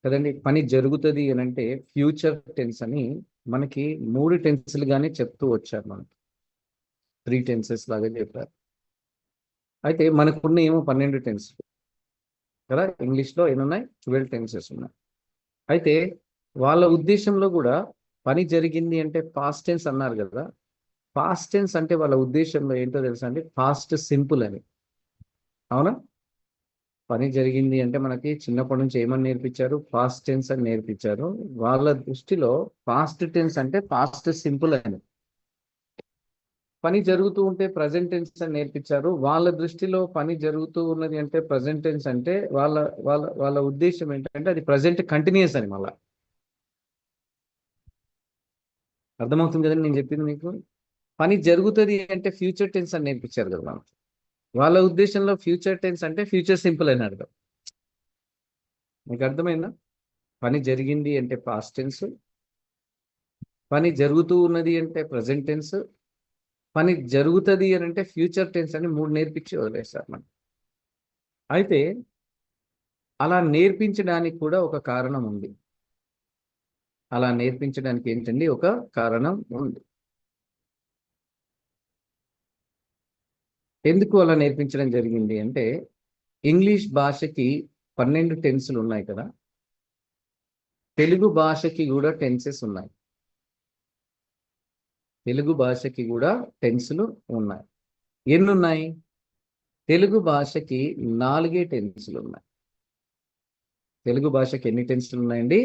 కదండి. పని జరుగుతుంది అని అంటే ఫ్యూచర్ టెన్స్ అని మనకి 3 టెన్స్లుగానే చెప్తూ వచ్చారు. మనకి 3 టెన్సెస్ లాగా చెప్పారు. అయితే మనకున్న ఏమో 12 టెన్స్ కదా. ఇంగ్లీష్లో ఎన్నున్నాయి? 12 టెన్సెస్ ఉన్నాయి. అయితే వాళ్ళ ఉద్దేశంలో కూడా పని జరిగింది అంటే పాస్ట్ టెన్స్ అన్నారు కదా. పాస్ట్ టెన్స్ అంటే వాళ్ళ ఉద్దేశంలో ఏంటో తెలుసా అండి? పాస్ట్ సింపుల్ అని. అవునా? పని జరిగింది అంటే మనకి చిన్నప్పటి నుంచి ఏమని నేర్పించారు? పాస్ట్ టెన్స్ అని నేర్పించారు. వాళ్ళ దృష్టిలో పాస్ట్ టెన్స్ అంటే పాస్ట్ సింపుల్ అని. పని జరుగుతూ ఉంటే ప్రజెంట్ టెన్స్ అని నేర్పించారు. వాళ్ళ దృష్టిలో పని జరుగుతూ ఉన్నది అంటే ప్రజెంట్ టెన్స్ అంటే వాళ్ళ వాళ్ళ వాళ్ళ ఉద్దేశం ఏంటంటే అది ప్రజెంట్ కంటిన్యూస్ అని. మళ్ళా అర్థమవుతుంది కదండి నేను చెప్పింది మీకు. పని జరుగుతుంది అంటే ఫ్యూచర్ టెన్స్ అని నేర్పించారు కదా మనకి. వాళ్ళ ఉద్దేశంలో ఫ్యూచర్ టెన్స్ అంటే ఫ్యూచర్ సింపుల్ అని అర్థం. మీకు అర్థమైందా? పని జరిగింది అంటే పాస్ట్ టెన్స్, పని జరుగుతూ ఉన్నది అంటే ప్రజెంట్ టెన్స్, పని జరుగుతుంది అని అంటే ఫ్యూచర్ టెన్స్ అని 3 నేర్పించి వదిలేస్తారు మనం. అయితే అలా నేర్పించడానికి కూడా ఒక కారణం ఉంది. అలా నేర్పించడానికి ఏంటండి? ఒక కారణం ఉంది. ఎందుకు అలా నేర్పించడం జరిగింది అంటే ఇంగ్లీష్ భాషకి 12 టెన్సులు ఉన్నాయి కదా. తెలుగు భాషకి కూడా టెన్సెస్ ఉన్నాయి. తెలుగు భాషకి కూడా టెన్సులు ఉన్నాయి. ఎన్ని ఉన్నాయి? తెలుగు భాషకి 4 టెన్సులు ఉన్నాయి. తెలుగు భాషకి ఎన్ని టెన్సులు ఉన్నాయండి?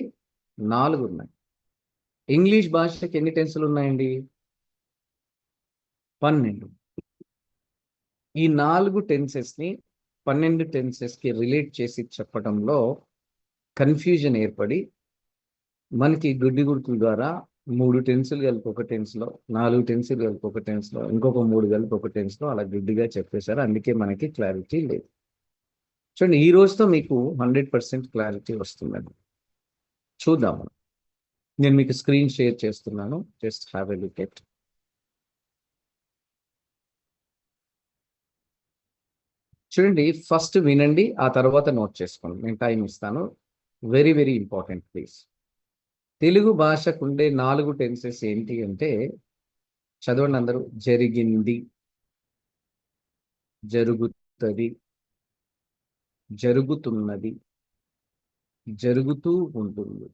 4 ఉన్నాయి. ఇంగ్లీష్ భాషకి ఎన్ని టెన్సులు ఉన్నాయండి? 12. ఈ 4 టెన్సెస్ని 12 టెన్సెస్కి రిలేట్ చేసి చెప్పడంలో కన్ఫ్యూజన్ ఏర్పడి మనకి గుడ్డి గుర్తుల ద్వారా 3 టెన్సులు కలిపి ఒక టెన్స్లో, 4 టెన్సులు కలిపి ఒక టెన్స్లో, ఇంకొక 3 కలిపి ఒక టెన్స్లో అలా గుడ్డిగా చెప్పేశారు. అందుకే మనకి క్లారిటీ లేదు. చూడండి, ఈ రోజుతో మీకు 100% క్లారిటీ వస్తుందండి. చూద్దాము. నేను మీకు స్క్రీన్ షేర్ చేస్తున్నాను. Just have a look at. చూడండి, ఫస్ట్ వినండి, ఆ తర్వాత నోట్ చేసుకోండి. నేను టైం ఇస్తాను. Very very important please. Telugu భాషకు ఉండే 4 టెన్సెస్ ఏంటి అంటే చదవండి అందరూ. జరిగింది, జరుగుతుంది, జరుగుతున్నది, జరుగుతూ ఉంటుంది.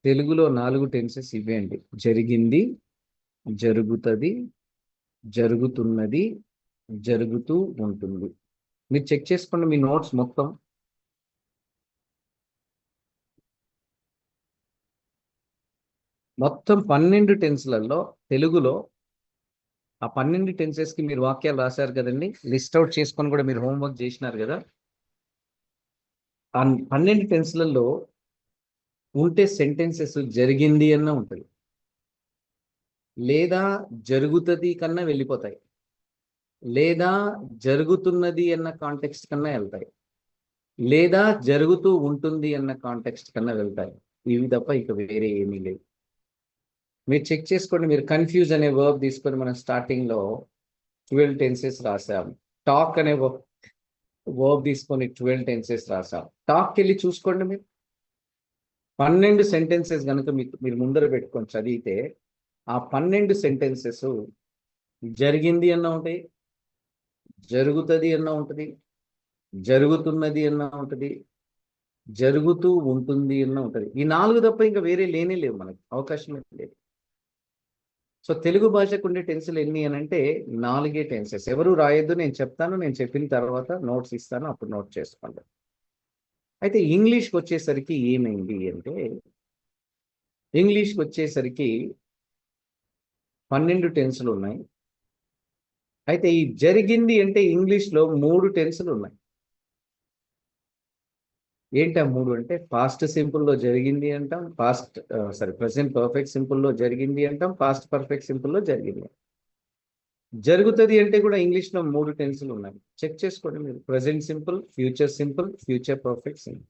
తెలుగులో 4 టెన్సెస్ ఇవే అండి. జరిగింది, జరుగుతుంది, జరుగుతున్నది, జరుగుతూ ఉంటుంది. మీరు చెక్ చేసుకోండి మీ నోట్స్ మొత్తం. మొత్తం 12 టెన్స్లలో తెలుగులో ఆ 12 టెన్సెస్కి మీరు వాక్యాలు రాశారు కదండి. లిస్ట్ అవుట్ చేసుకొని కూడా మీరు హోంవర్క్ చేసినారు కదా. ఆ 12 టెన్స్లలో ఉంటే సెంటెన్సెస్ జరిగింది అన్న ఉంటుంది, లేదా జరుగుతుంది కన్నా వెళ్ళిపోతాయి, లేదా జరుగుతున్నది అన్న కాంటెక్స్ట్ కన్నా వెళ్తాయి, లేదా జరుగుతూ ఉంటుంది అన్న కాంటెక్స్ట్ కన్నా వెళ్తాయి. ఇవి తప్ప ఇక వేరే ఏమీ లేదు. మీరు చెక్ చేసుకోండి. మీరు కన్ఫ్యూజ్ అనే వర్బ్ తీసుకొని మనం స్టార్టింగ్ లో 12 టెన్సెస్ రాసాం. టాక్ అనే వర్బ్ తీసుకొని 12 టెన్సెస్ రాసాం. టాక్కి వెళ్ళి చూసుకోండి మీరు. 12 సెంటెన్సెస్ కనుక మీరు ముందర పెట్టుకొని చదివితే ఆ 12 సెంటెన్సెస్ జరిగింది అన్న ఉంటాయి, జరుగుతుంది అన్న ఉంటుంది, జరుగుతున్నది అన్న ఉంటుంది, జరుగుతూ ఉంటుంది అన్న ఉంటుంది. ఈ 4 తప్ప ఇంకా వేరే లేనే లేవు, మనకి అవకాశమే లేదు. సో తెలుగు భాషకు ఉండే టెన్సులు ఎన్ని అని అంటే 4 టెన్సెస్. ఎవరు రాయొద్దు, నేను చెప్తాను. నేను చెప్పిన తర్వాత నోట్స్ ఇస్తాను, అప్పుడు నోట్ చేసుకోండి. అయితే ఇంగ్లీష్కి వచ్చేసరికి ఏమైంది అంటే ఇంగ్లీష్కి వచ్చేసరికి 12 టెన్సులు ఉన్నాయి. అయితే ఈ జరిగింది అంటే ఇంగ్లీష్లో 3 టెన్సులు ఉన్నాయి. ఏంటి ఆ 3 అంటే పాస్ట్ సింపుల్లో జరిగింది అంటాం, ప్రెసెంట్ పర్ఫెక్ట్ సింపుల్లో జరిగింది అంటాం, పాస్ట్ పర్ఫెక్ట్ సింపుల్లో జరిగింది. జరుగుతుంది అంటే కూడా ఇంగ్లీష్లో 3 టెన్సులు ఉన్నాయి. చెక్ చేసుకోండి మీరు. Present simple, future simple, future perfect simple.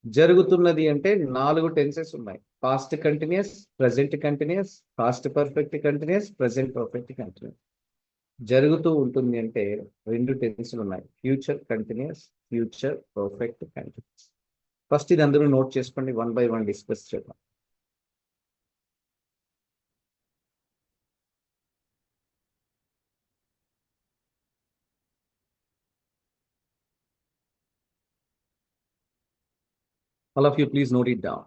జరుగుతున్నది అంటే 4 టెన్సెస్ ఉన్నాయి. Past continuous, present continuous, past perfect continuous, present perfect continuous. జరుగుతూ ఉంటుంది అంటే రెండు టెన్సులు ఉన్నాయి, future continuous, future perfect continuous. First ఇది అందరూ నోట్ చేసుకోండి, వన్ బై వన్ డిస్కస్ చేద్దాం. All of you, please note it down.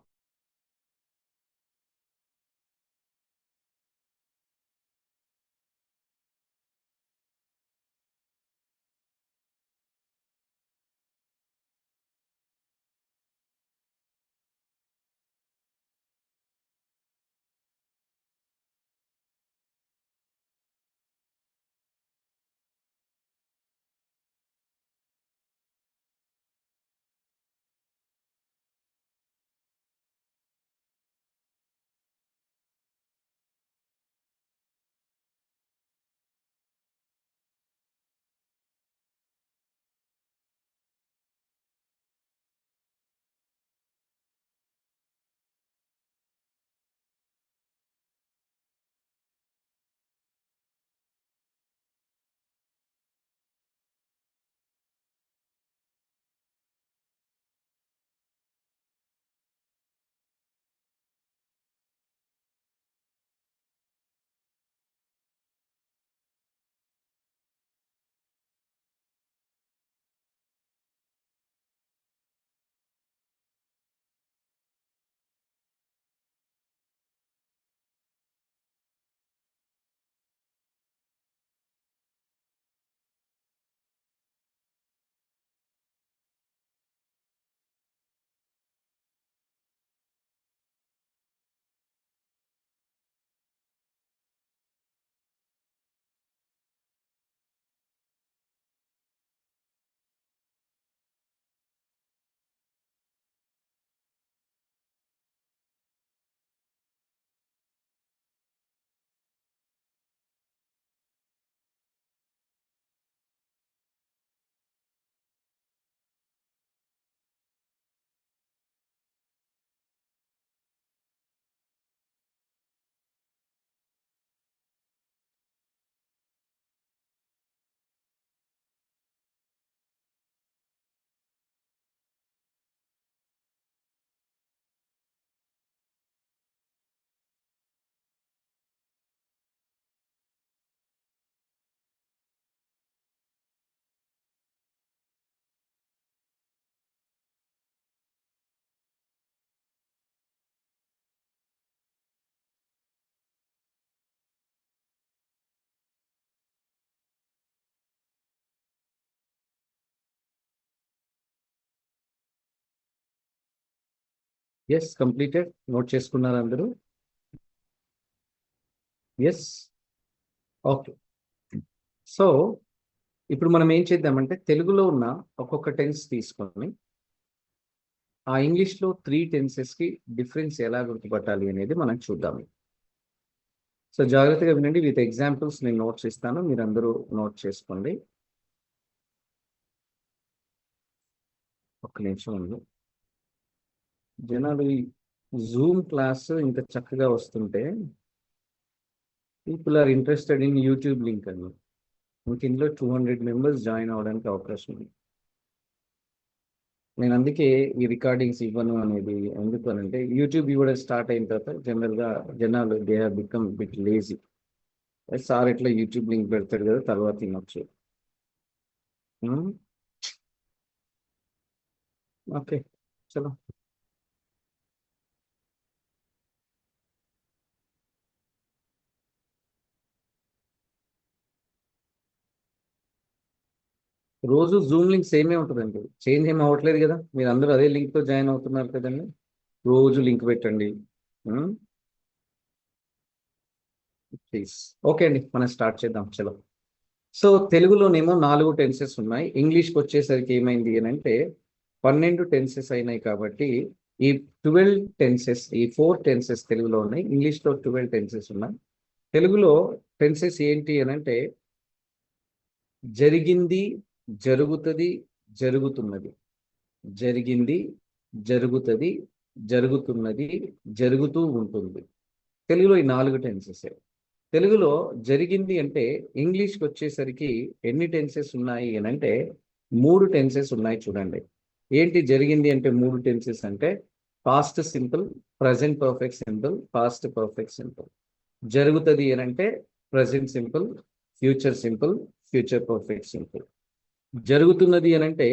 Yes, completed. Note చేసుకున్నారు అందరూ? Yes, okay. సో ఇప్పుడు మనం ఏం చేద్దామంటే తెలుగులో ఉన్న ఒక్కొక్క టెన్స్ తీసుకొని ఆ ఇంగ్లీష్లో 3 టెన్సెస్కి డిఫరెన్స్ ఎలా గుర్తుపట్టాలి అనేది మనం చూద్దాం. సో జాగ్రత్తగా వినండి, విత్ ఎగ్జాంపుల్స్ నేను నోట్స్ ఇస్తాను, మీరు అందరూ నోట్ చేసుకోండి. ఒక్క నిమిషం ఉంది. జనాలు ఈ జూమ్ క్లాస్ ఇంత చక్కగా వస్తుంటే people are interested in YouTube link అని. ఇంక ఇందులో 200 మెంబర్స్ జాయిన్ అవడానికి అవకాశం ఉంది. నేను అందుకే ఈ రికార్డింగ్స్ ఇవ్వను అనేది. ఎందుకు అనంటే యూట్యూబ్ ఇవ్వడం స్టార్ట్ అయిన తర్వాత జనరల్గా జనాలు they have become bit lazy. Sir ఎట్లా యూట్యూబ్ లింక్ పెడతాడు కదా, తర్వాత తినొచ్చు. ఓకే, చలో. రోజు జూమ్ లింక్ సేమే ఉంటుందండి, చేంజ్ ఏం అవ్వట్లేదు కదా. మీరు అందరూ అదే లింక్తో జాయిన్ అవుతున్నారు కదండి. రోజు లింక్ పెట్టండి ప్లీజ్. ఓకే అండి, మనం స్టార్ట్ చేద్దాం, చలో. సో తెలుగులోనేమో 4 టెన్సెస్ ఉన్నాయి. ఇంగ్లీష్కి వచ్చేసరికి ఏమైంది అని అంటే 12 టెన్సెస్ అయినాయి. కాబట్టి ఈ 12 టెన్సెస్, ఈ 4 టెన్సెస్ తెలుగులో ఉన్నాయి, ఇంగ్లీష్లో 12 టెన్సెస్ ఉన్నాయి. తెలుగులో టెన్సెస్ ఏంటి అని అంటే జరిగింది, జరుగుతుంది, జరుగుతున్నది, జరిగింది, జరుగుతుంది, జరుగుతున్నది, జరుగుతూ ఉంటుంది. తెలుగులో ఈ 4 టెన్సెస్. తెలుగులో జరిగింది అంటే ఇంగ్లీష్కి వచ్చేసరికి ఎన్ని టెన్సెస్ ఉన్నాయి అని అంటే 3 టెన్సెస్ ఉన్నాయి చూడండి. ఏంటి జరిగింది అంటే 3 టెన్సెస్ అంటే past simple, present perfect simple, past perfect simple. జరుగుతుంది అని అంటే present simple, future simple, future perfect simple. జరుగుతున్నది అని అంటే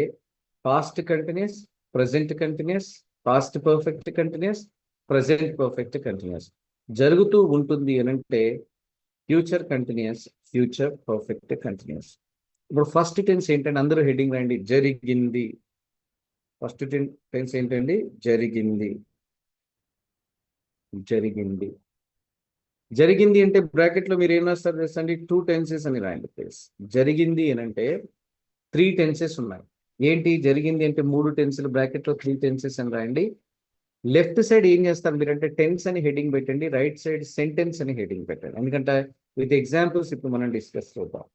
past continuous, present continuous, past perfect continuous, present perfect continuous. జరుగుతూ ఉంటుంది అని అంటే future continuous, future perfect continuous. ఇప్పుడు ఫస్ట్ టెన్స్ ఏంటంటే అందరూ హెడ్డింగ్ రండి, జరిగింది. ఫస్ట్ టెన్స్ ఏంటండి? జరిగింది. జరిగింది. జరిగింది అంటే బ్రాకెట్లో మీరు ఏం రాస్తారు తెలుసండి? 2 టెన్సెస్ అని రాయండి ప్లీజ్. జరిగింది అని అంటే 3 టెన్సెస్ ఉన్నాయి. ఏంటి జరిగింది అంటే 3 టెన్సులు, బ్రాకెట్లో 3 టెన్సెస్ అని రాయండి. లెఫ్ట్ సైడ్ ఏం చేస్తారు మీరంటే టెన్స్ అని హెడ్డింగ్ పెట్టండి, రైట్ సైడ్ సెంటెన్స్ అని హెడ్డింగ్ పెట్టండి. ఎందుకంటే విత్ ఎగ్జాంపుల్స్ ఇప్పుడు మనం డిస్కస్ చేద్దాం.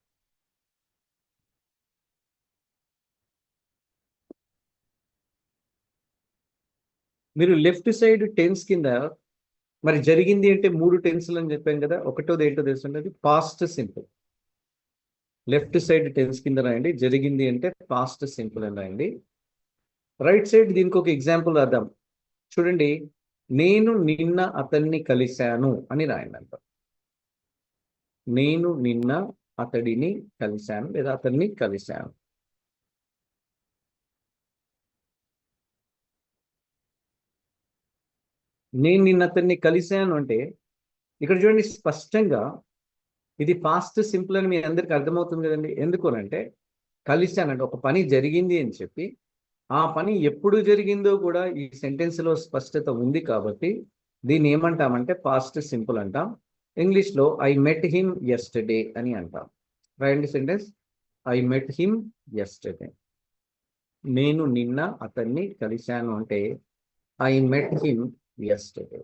మీరు లెఫ్ట్ సైడ్ టెన్స్ కింద మరి జరిగింది అంటే 3 టెన్సులు అని చెప్పాను కదా, ఒకటోది ఏంటో తెలుసుంటే past simple. Left side tense కింద రాయండి, జరిగింది అంటే పాస్ట్ సింపుల్ అని రాయండి. రైట్ సైడ్ దీనికి ఒక ఎగ్జాంపుల్ రాద్దాం. చూడండి, నేను నిన్న అతన్ని కలిశాను అని రాయండి అంట. నేను నిన్న అతడిని కలిశాను లేదా అతన్ని కలిశాను. నేను నిన్న అతన్ని కలిశాను అంటే ఇక్కడ చూడండి స్పష్టంగా ఇది పాస్ట్ సింపుల్ అని మీ అందరికి అర్థమవుతుంది కదండి. ఎందుకు అంటే కలిశానంటే ఒక పని జరిగింది అని చెప్పి ఆ పని ఎప్పుడు జరిగిందో కూడా ఈ సెంటెన్స్లో స్పష్టత ఉంది కాబట్టి దీన్ని ఏమంటామంటే పాస్ట్ సింపుల్ అంటాం. ఇంగ్లీష్లో ఐ మెట్ హిమ్ యెస్టర్డే అని అంటాం. రాయండి sentence, I met him yesterday. నేను నిన్న అతన్ని కలిశాను అంటే I met him yesterday.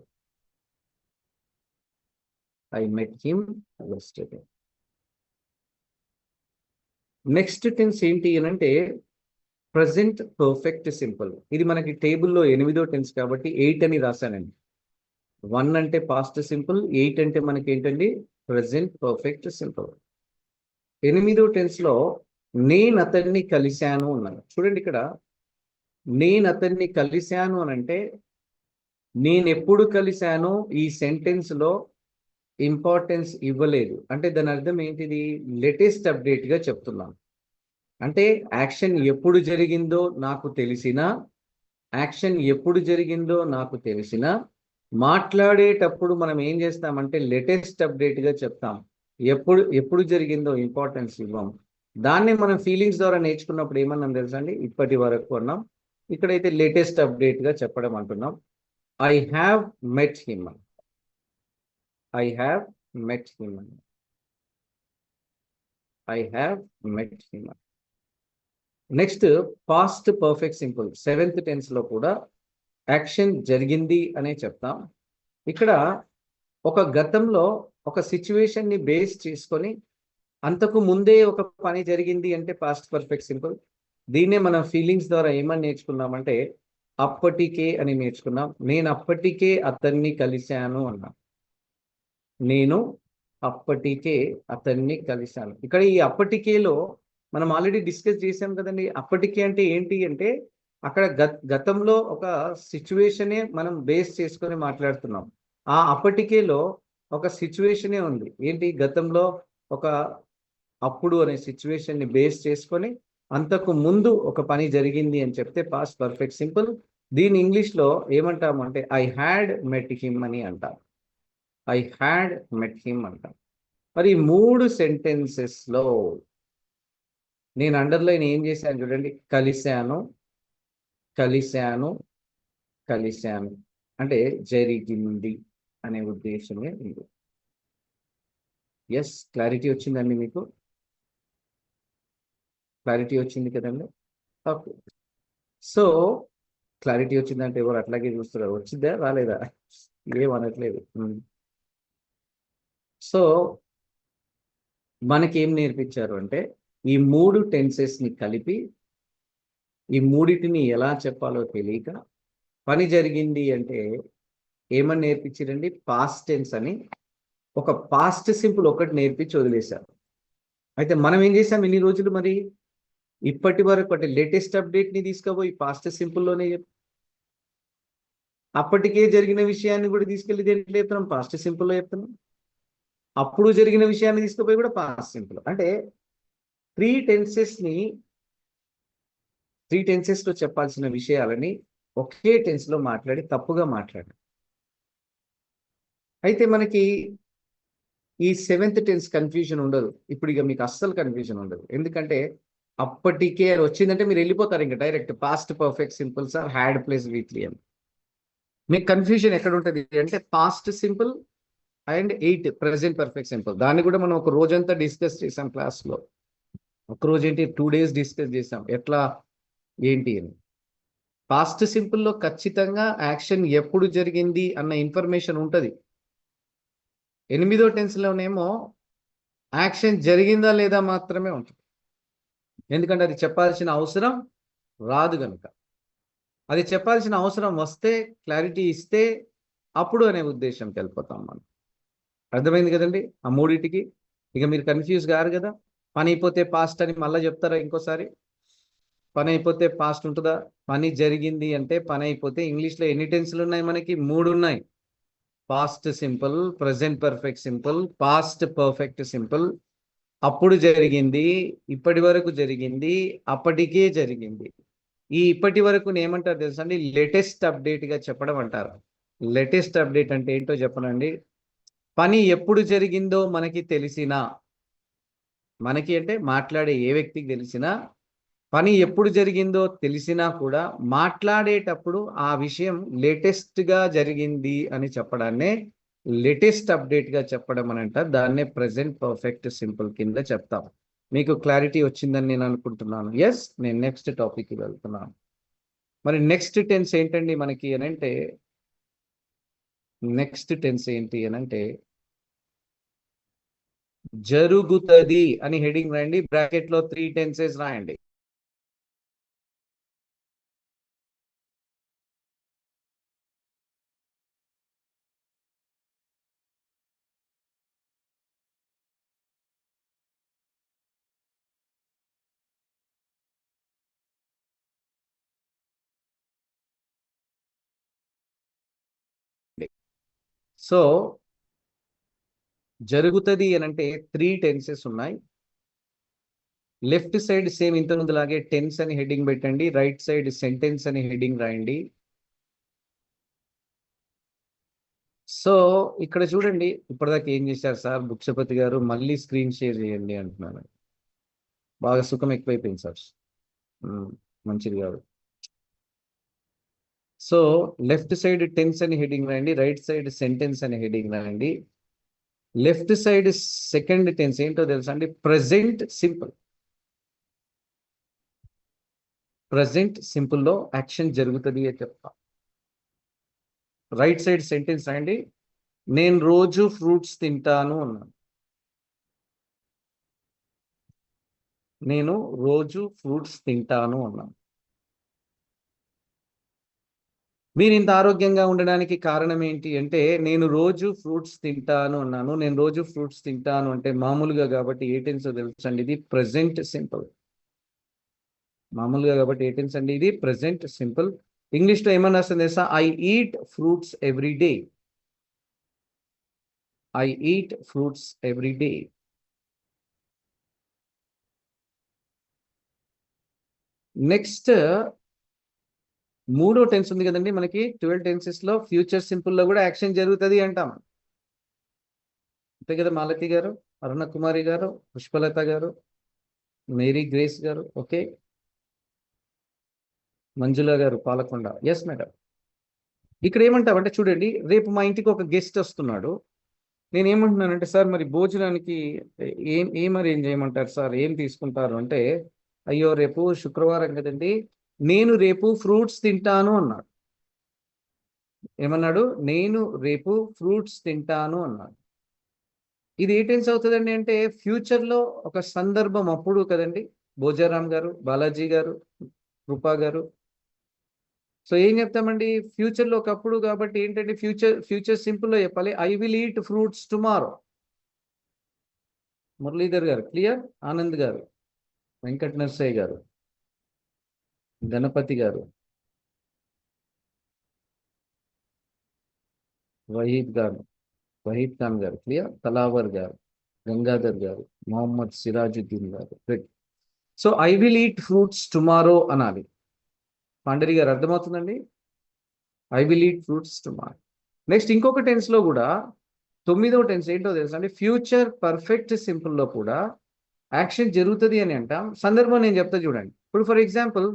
I met him yesterday. Next tense ఏంటి అని అంటే ప్రజెంట్ పర్ఫెక్ట్ సింపుల్. ఇది మనకి టేబుల్లో 8వ టెన్స్ కాబట్టి 8 అని రాశానండి. 1 అంటే పాస్ట్ సింపుల్, 8 అంటే మనకి ఏంటండి? Present perfect simple. 8వ టెన్స్లో నేను అతన్ని కలిశాను అన్నాను. చూడండి ఇక్కడ నేను అతన్ని కలిశాను అని అంటే నేను ఎప్పుడు కలిశానో ఈ సెంటెన్స్లో ఇంపార్టెన్స్ ఇవ్వలేదు. అంటే దాని అర్థం ఏంటిది? లేటెస్ట్ అప్డేట్గా చెప్తున్నాను. అంటే యాక్షన్ ఎప్పుడు జరిగిందో నాకు తెలిసినా, మాట్లాడేటప్పుడు మనం ఏం చేస్తామంటే లేటెస్ట్ అప్డేట్గా చెప్తాం. ఎప్పుడు జరిగిందో ఇంపార్టెన్స్ ఇవ్వం. దాన్ని మనం ఫీలింగ్స్ ద్వారా నేర్చుకున్నప్పుడు ఏమన్నాం తెలుసా అండి? ఇప్పటి వరకు అన్నాం, ఇక్కడైతే లేటెస్ట్ అప్డేట్గా చెప్పడం అంటున్నాం. I have met him. I have met him. I have met him. Next past perfect simple 7th టెన్స్లో కూడా యాక్షన్ జరిగింది అనే చెప్తాం. ఇక్కడ ఒక గతంలో ఒక సిచ్యువేషన్ని బేస్ చేసుకొని అంతకు ముందే ఒక పని జరిగింది అంటే పాస్ట్ పర్ఫెక్ట్ సింపుల్. దీన్నే మనం ఫీలింగ్స్ ద్వారా ఏమని నేర్చుకున్నామంటే అప్పటికే అని నేర్చుకున్నాం. నేను అప్పటికే అతన్ని కలిశాను అన్నా. నేను అప్పటికే అతన్ని కలిశాను. ఇక్కడ ఈ అప్పటికేలో మనం ఆల్రెడీ డిస్కస్ చేసాం కదండి. అప్పటికే అంటే ఏంటి అంటే అక్కడ గతంలో ఒక సిచ్యువేషనే మనం బేస్ చేసుకొని మాట్లాడుతున్నాం. ఆ అప్పటికేలో ఒక సిచ్యువేషనే ఉంది. ఏంటి? గతంలో ఒక అప్పుడు అనే సిచ్యువేషన్ని బేస్ చేసుకొని అంతకు ముందు ఒక పని జరిగింది అని చెప్తే పాస్ట్ పర్ఫెక్ట్ సింపుల్. దీని ఇంగ్లీష్లో ఏమంటాము అంటే ఐ హ్యాడ్ మెట్ హిమ్ అని అంటాం. ఐ హ్యాడ్ మెట్ హిమ్ అంటాం. మరి 3 సెంటెన్సెస్లో నేను అండర్లైన్ ఏం చేశాను చూడండి. కలిశాను, కలిశాను, కలిశాను అంటే జరిగింది అనే ఉద్దేశమే ఉంది. ఎస్, క్లారిటీ వచ్చిందండి మీకు? క్లారిటీ వచ్చింది కదండి? ఓకే. సో క్లారిటీ వచ్చిందంటే ఎవరు అట్లాగే చూస్తున్నారు? వచ్చిందా రాలేదా? ఏమనట్లేదు. సో మనకేం నేర్పించారు అంటే ఈ 3 టెన్సెస్ని కలిపి ఈ మూడిటిని ఎలా చెప్పాలో తెలియక పని జరిగింది అంటే ఏమని నేర్పించారండి? పాస్ట్ టెన్స్ అని. ఒక పాస్ట్ సింపుల్ ఒకటి నేర్పించి వదిలేశారు. అయితే మనం ఏం చేసాం ఇన్ని రోజులు? మరి ఇప్పటి వరకు అంటే లేటెస్ట్ అప్డేట్ ని తీసుకుపోయి పాస్ట్ సింపుల్లోనే అప్పటికే జరిగిన విషయాన్ని కూడా తీసుకెళ్లి దేంట్లో చెప్తున్నాం? పాస్ట్ సింపుల్లో చెప్తున్నాం. అప్పుడు జరిగిన విషయాన్ని తీసుకుపోయి కూడా పాస్ట్ సింపుల్. అంటే త్రీ టెన్సెస్ లో చెప్పాల్సిన విషయాలని ఒకే టెన్స్ లో మాట్లాడి తప్పుగా మాట్లాడి. అయితే మనకి ఈ 7th టెన్స్ కన్ఫ్యూజన్ ఉండదు. ఇప్పుడు ఇక మీకు అస్సలు కన్ఫ్యూజన్ ఉండదు. ఎందుకంటే అప్పటికే అది వచ్చిందంటే మీరు వెళ్ళిపోతారు ఇంకా direct past perfect simples or had plus weekly అని. మీకు కన్ఫ్యూజన్ ఎక్కడ ఉంటుంది అంటే past simple and 8 present perfect simple. దాన్ని కూడా మనం ఒక రోజంతా డిస్కస్ చేసాం క్లాస్లో. ఒక రోజు ఏంటి 2 days డిస్కస్ చేసాం ఎట్లా ఏంటి అని. పాస్ట్ సింపుల్లో ఖచ్చితంగా యాక్షన్ ఎప్పుడు జరిగింది అన్న ఇన్ఫర్మేషన్ ఉంటుంది. 8వ టెన్స్లోనేమో యాక్షన్ జరిగిందా లేదా మాత్రమే ఉంటుంది. ఎందుకంటే అది చెప్పాల్సిన అవసరం రాదు కనుక. అది చెప్పాల్సిన అవసరం వస్తే, క్లారిటీ ఇస్తే అప్పుడు అనే ఉద్దేశంకి వెళ్ళిపోతాం మనం. అర్థమైంది కదండి ఆ మూడింటికి? ఇక మీరు కన్ఫ్యూజ్ కారు కదా. పని అయిపోతే పాస్ట్ అని మళ్ళీ చెప్తారా ఇంకోసారి? పని అయిపోతే పాస్ట్ ఉంటుందా? పని జరిగింది అంటే పని అయిపోతే ఇంగ్లీష్లో ఎన్ని టెన్స్లు ఉన్నాయి మనకి? 3 ఉన్నాయి. Past simple, present perfect simple, past perfect simple. అప్పుడు జరిగింది, ఇప్పటి వరకు జరిగింది, అప్పటికే జరిగింది. ఈ ఇప్పటి వరకు ఏమంటారు తెలుసా అండి? లేటెస్ట్ అప్డేట్ గా చెప్పడం అంటారు. లేటెస్ట్ అప్డేట్ అంటే ఏంటో చెప్పనండి. పని ఎప్పుడు జరిగిందో మనకి తెలిసినా, మనకి అంటే మాట్లాడే ఏ వ్యక్తికి తెలిసినా, పని ఎప్పుడు జరిగిందో తెలిసినా కూడా మాట్లాడేటప్పుడు ఆ విషయం లేటెస్ట్ గా జరిగింది అని చెప్పడాన్నే లేటెస్ట్ అప్డేట్ గా చెప్పడం అని అంటారు. దాన్నే ప్రెసెంట్ పర్ఫెక్ట్ సింపుల్ కింద చెప్తాం. మీకు క్లారిటీ వచ్చిందని నేను అనుకుంటున్నాను. ఎస్, నేను నెక్స్ట్ టాపిక్ వెళ్తున్నాను. మరి నెక్స్ట్ టెన్స్ ఏంటండి మనకి అని అంటే, నెక్స్ట్ టెన్స్ ఏంటి అని అంటే జరుగుతది అని హెడింగ్ రాయండి. బ్రాకెట్ లో 3 tenses రాయండి. సో జరుగుతది అని అంటే 3 tenses ఉన్నాయి. లెఫ్ట్ సైడ్ సేమ్ ఇంత ముందులాగే టెన్స్ అని హెడ్డింగ్ పెట్టండి. రైట్ సైడ్ సెంటెన్స్ అని హెడ్డింగ్ రాయండి. సో ఇక్కడ చూడండి, ఇప్పటిదాకా ఏం చేశారు సార్ బుక్షపతి గారు? మళ్ళీ స్క్రీన్ షేర్ చేయండి అంటున్నాను. బాగా సుఖం ఎక్కువైపోయింది సార్. మంచిది కాదు. సో లెఫ్ట్ సైడ్ టెన్స్ అని హెడ్డింగ్ రాయండి. రైట్ సైడ్ సెంటెన్స్ అని హెడ్డింగ్ రాయండి. లెఫ్ట్ సైడ్ సెకండ్ టెన్స్ ఏంటో తెలుసా అండి? Present simple. ప్రెసెంట్ సింపుల్లో యాక్షన్ జరుగుతుంది అని చెప్తా. రైట్ సైడ్ సెంటెన్స్ రాయండి. నేను రోజు ఫ్రూట్స్ తింటాను అన్నాను. నేను రోజు ఫ్రూట్స్ తింటాను అన్నాను. మీరు ఇంత ఆరోగ్యంగా ఉండడానికి కారణం ఏంటి అంటే, నేను రోజు ఫ్రూట్స్ తింటాను అన్నాను. నేను రోజు ఫ్రూట్స్ తింటాను అంటే మామూలుగా కాబట్టి ఏ టెన్స్ తెలుసండి? ఇది ప్రెసెంట్ సింపుల్. మామూలుగా కాబట్టి ఏ టెన్స్ అండి? ఇది ప్రెసెంట్ సింపుల్. ఇంగ్లీష్లో ఏమన్నా వస్తుంది తెలుసా? I eat fruits every day. I eat fruits every day. Next మూడో టెన్స్ ఉంది కదండి మనకి 12 tenses లో. ఫ్యూచర్ సింపుల్ లో కూడా యాక్షన్ జరుగుతుంది అంటాం. అంతే కదా మాలతి గారు, అరుణ కుమారి గారు, పుష్పలత గారు, మేరీ గ్రేస్ గారు, ఓకే, మంజుల గారు పాలకొండ. Yes madam. ఇక్కడ ఏమంటామంటే చూడండి, రేపు మా ఇంటికి ఒక గెస్ట్ వస్తున్నాడు. నేను ఏమంటున్నానంటే, సార్ మరి భోజనానికి ఏం అరేంజ్ చేయమంటారు సార్? ఏం తీసుకుంటారు అంటే, అయ్యో రేపు శుక్రవారం కదండి, నేను రేపు ఫ్రూట్స్ తింటాను అన్నాడు. ఏమన్నాడు? నేను రేపు ఫ్రూట్స్ తింటాను అన్నాడు. ఇది ఏ టెన్స్ అవుతుందండి అంటే, ఫ్యూచర్లో ఒక సందర్భం అప్పుడు కదండి. భోజారాం గారు, బాలాజీ గారు, కృపా గారు. సో ఏం చెప్తామండి? ఫ్యూచర్లో ఒకప్పుడు కాబట్టి ఏంటంటే ఫ్యూచర్ సింపుల్లో చెప్పాలి. I will eat fruits tomorrow. Muralidhar గారు క్లియర్, ఆనంద్ గారు, వెంకట నరసయ్య గారు, గణపతి గారు, వహీద్ గారు, వహీద్ ఖాన్ గారు క్లియర్, తలావర్ గారు, గంగాధర్ గారు, మొహమ్మద్ సిరాజుద్దీన్ గారు. So I will eat fruits tomorrow అనాలి. పాండరి గారు అర్థమవుతుందండి? I will eat fruits tomorrow. Next ఇంకొక టెన్స్ లో కూడా 9వ టెన్స్ ఏంటో తెలుసా అంటే ఫ్యూచర్ పర్ఫెక్ట్ సింపుల్ లో కూడా యాక్షన్ జరుగుతుంది అని అంటాం. సందర్భం నేను చెప్తా చూడండి. ఇప్పుడు ఫర్ ఎగ్జాంపుల్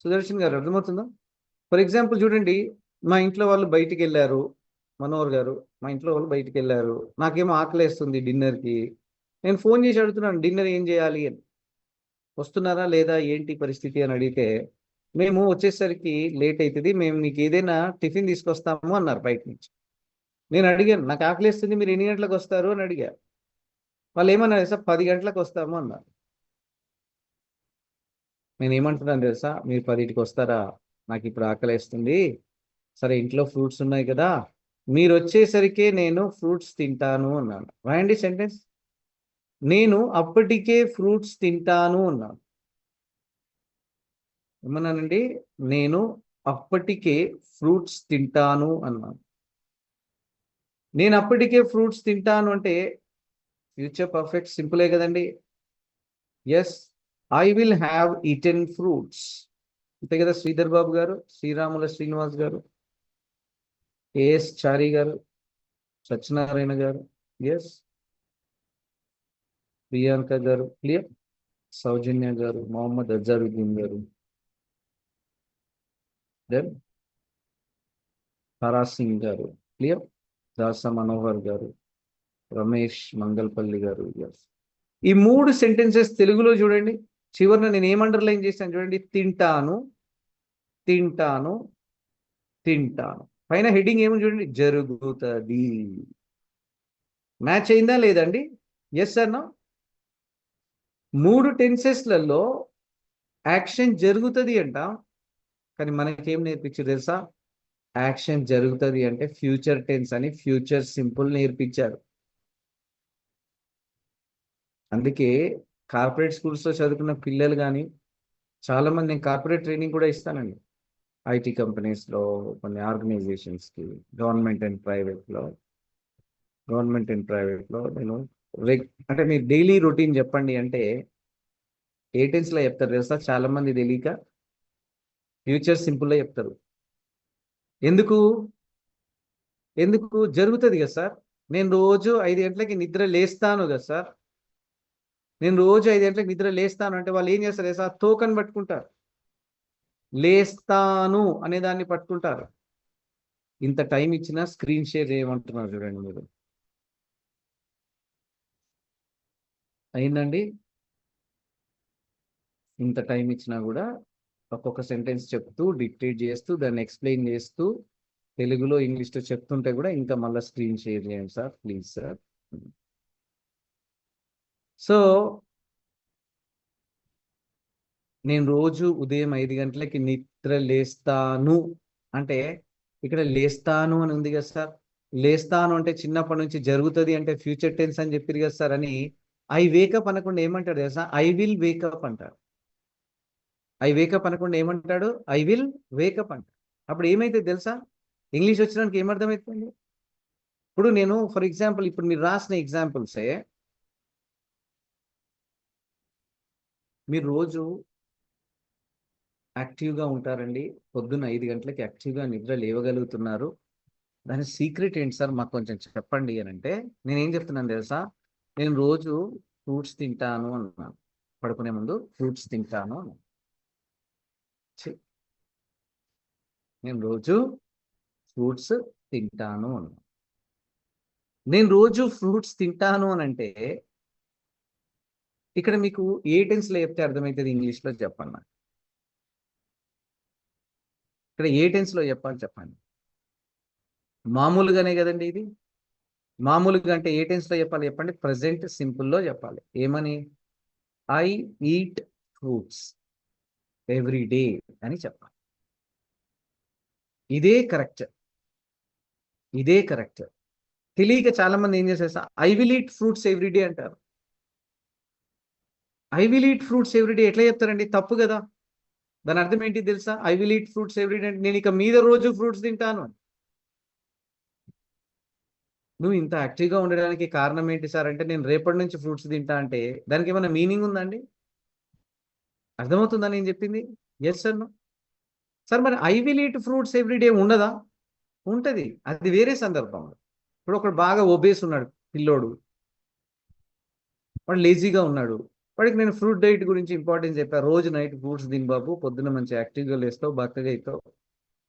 సుదర్శన్ గారు అర్థమవుతుందా? ఫర్ ఎగ్జాంపుల్ చూడండి, మా ఇంట్లో వాళ్ళు బయటికి వెళ్ళారు, మనోహర్ గారు, మా ఇంట్లో వాళ్ళు బయటికి వెళ్ళారు, నాకేమో ఆకలేస్తుంది డిన్నర్కి. నేను ఫోన్ చేసి అడుగుతున్నాను డిన్నర్ ఏం చేయాలి అని, వస్తున్నారా లేదా ఏంటి పరిస్థితి అని అడిగితే, మేము వచ్చేసరికి లేట్ అవుతుంది, మేము నీకు ఏదైనా టిఫిన్ తీసుకొస్తాము అన్నారు బయట నుంచి. నేను అడిగాను నాకు ఆకలిస్తుంది మీరు ఎన్ని గంటలకు వస్తారు అని అడిగా. వాళ్ళు ఏమన్నారు సార్ 10 గంటలకు వస్తాము అన్నారు. నేను ఏమంటున్నాను తెలుసా, మీరు 10కి వస్తారా, నాకు ఇప్పుడు ఆకలిస్తుంది, సరే ఇంట్లో ఫ్రూట్స్ ఉన్నాయి కదా, మీరు వచ్చేసరికి నేను ఫ్రూట్స్ తింటాను అన్నాను. రాయండి సెంటెన్స్, నేను అప్పటికే ఫ్రూట్స్ తింటాను అన్నాను. ఏమన్నానండి? నేను అప్పటికే ఫ్రూట్స్ తింటాను అన్నాను. నేను అప్పటికే ఫ్రూట్స్ తింటాను అంటే ఫ్యూచర్ పర్ఫెక్ట్ సింపులే కదండి. Yes, I will have eaten fruits. అంతే కదా శ్రీధర్ బాబు గారు, శ్రీరాముల శ్రీనివాస్ గారు, ఏఎస్ చారి గారు, సత్యనారాయణ గారు, ఎస్, ప్రియాంక గారు క్లియర్, సౌజన్య గారు, మొహమ్మద్ అజారుద్దీన్ గారు, దెన్ తారా సింగ్ గారు క్లియర్, దాస మనోహర్ గారు, రమేష్ మంగల్పల్లి గారు. ఎస్, ఈ 3 సెంటెన్సెస్ తెలుగులో చూడండి. చివరిన నేను ఏం అండర్లైన్ చేశాను చూడండి, తింటాను, తింటాను, తింటాను. పైన హెడ్డింగ్ ఏమో చూడండి, జరుగుతుంది. మ్యాచ్ అయిందా లేదండి? ఎస్ అన్నా? 3 టెన్సెస్లలో యాక్షన్ జరుగుతుంది అంట, కానీ మనకేం నేర్పించారు తెలుసా? యాక్షన్ జరుగుతుంది అంటే ఫ్యూచర్ టెన్స్ అని ఫ్యూచర్ సింపుల్ నేర్పించారు. అందుకే కార్పొరేట్ స్కూల్స్లో చదువుకున్న పిల్లలు కానీ చాలా మంది, నేను కార్పొరేట్ ట్రైనింగ్ కూడా ఇస్తానండి ఐటీ కంపెనీస్లో, కొన్ని ఆర్గనైజేషన్స్కి, గవర్నమెంట్ అండ్ ప్రైవేట్లో. నేను అంటే మీరు డైలీ రొటీన్ చెప్పండి అంటే ఏ టెన్స్లో చెప్తారు తెలుసా? చాలా మంది తెలియక ఫ్యూచర్ సింపుల్లో చెప్తారు. ఎందుకు ఎందుకు జరుగుతుంది కదా సార్, నేను రోజు 5 గంటలకి నిద్ర లేస్తాను కదా సార్, నేను రోజు 5 గంటలకు నిద్ర లేస్తాను అంటే వాళ్ళు ఏం చేస్తారు సార్? తోకని పట్టుకుంటారు, లేస్తాను అనే దాన్ని పట్టుకుంటారు. ఇంత టైం ఇచ్చినా స్క్రీన్ షేర్ చేయమంటున్నారు చూడండి మీరు. అయిందండి? ఇంత టైం ఇచ్చినా కూడా ఒక్కొక్క సెంటెన్స్ చెప్తూ డిక్టేట్ చేస్తూ దాన్ని ఎక్స్ప్లెయిన్ చేస్తూ తెలుగులో ఇంగ్లీష్లో చెప్తుంటే కూడా ఇంకా మళ్ళీ స్క్రీన్ షేర్ చేయండి సార్ ప్లీజ్ సార్. సో నేను రోజు ఉదయం 5 గంటలకి నిద్ర లేస్తాను అంటే ఇక్కడ లేస్తాను అని ఉంది కదా సార్, లేస్తాను అంటే చిన్నప్పటి నుంచి జరుగుతుంది అంటే ఫ్యూచర్ టెన్స్ అని చెప్పారు కదా సార్ అని ఐ వేకప్ అనకుండా ఏమంటాడు తెలుసా? ఐ విల్ వేకప్ అంటాడు. ఐ వేకప్ అనకుండా ఏమంటాడు? ఐ విల్ వేకప్ అంటాడు. అప్పుడు ఏమైతే తెలుసా? ఇంగ్లీష్ వచ్చినానికి ఏమర్థమవుతుంది? ఇప్పుడు నేను ఫర్ ఎగ్జాంపుల్ ఇప్పుడు మీరు రాసిన ఎగ్జాంపుల్సే, మీరు రోజు యాక్టివ్గా ఉంటారండి, పొద్దున్న 5 గంటలకి యాక్టివ్గా నిద్ర లేవగలుగుతున్నారు, దాని సీక్రెట్ ఏంటి సార్ మాకు కొంచెం చెప్పండి అని అంటే నేనేం చెప్తున్నాను తెలుసా? నేను రోజు ఫ్రూట్స్ తింటాను అన్నాను, పడుకునే ముందు ఫ్రూట్స్ తింటాను అన్నాను. నేను రోజు ఫ్రూట్స్ తింటాను అన్నాను. నేను రోజు ఫ్రూట్స్ తింటాను అని అంటే ఇక్కడ మీకు ఏ టెన్స్లో చెప్తే అర్థమవుతుంది ఇంగ్లీష్లో చెప్పండి. ఇక్కడ ఏ టెన్స్లో చెప్పాలి చెప్పండి. మామూలుగానే కదండి ఇది, మామూలుగా అంటే ఏ టెన్స్లో చెప్పాలి చెప్పండి? ప్రజెంట్ సింపుల్లో చెప్పాలి. ఏమని? I eat fruits every day అని చెప్పాలి. ఇదే కరెక్ట్, ఇదే కరెక్ట్. తెలియక చాలా మంది ఏం చేసేస్తా I will eat fruits everyday అంటారు. I will eat fruits everyday ఎట్లా చెప్తారండి? తప్పు కదా. దాని అర్థం ఏంటి తెలుసా? I will eat fruits everyday అంటే నేను ఇక మీద రోజు ఫ్రూట్స్ తింటాను. నువ్వు ఇంత యాక్టివ్గా ఉండడానికి కారణం ఏంటి సార్ అంటే నేను రేపటి నుంచి ఫ్రూట్స్ తింటా అంటే దానికి ఏమైనా మీనింగ్ ఉందండి? అర్థమవుతుందా నేను చెప్పింది? Yes sir no sir. మరి I will eat fruits everyday ఉండదా? ఉంటది. అది వేరే సందర్భంలో. ఇప్పుడు ఒకడు బాగా ఒబేస్ ఉన్నాడు పిల్లోడు, వాడు లేజీగా ఉన్నాడు. వాడికి నేను ఫ్రూట్ డైట్ గురించి ఇంపార్టెన్స్ చెప్పా. రోజు నైట్ ఫ్రూట్స్ తిని బాబు, పొద్దున్న మంచి యాక్టివ్గా లేస్తావు, బక్కగా అవుతావు,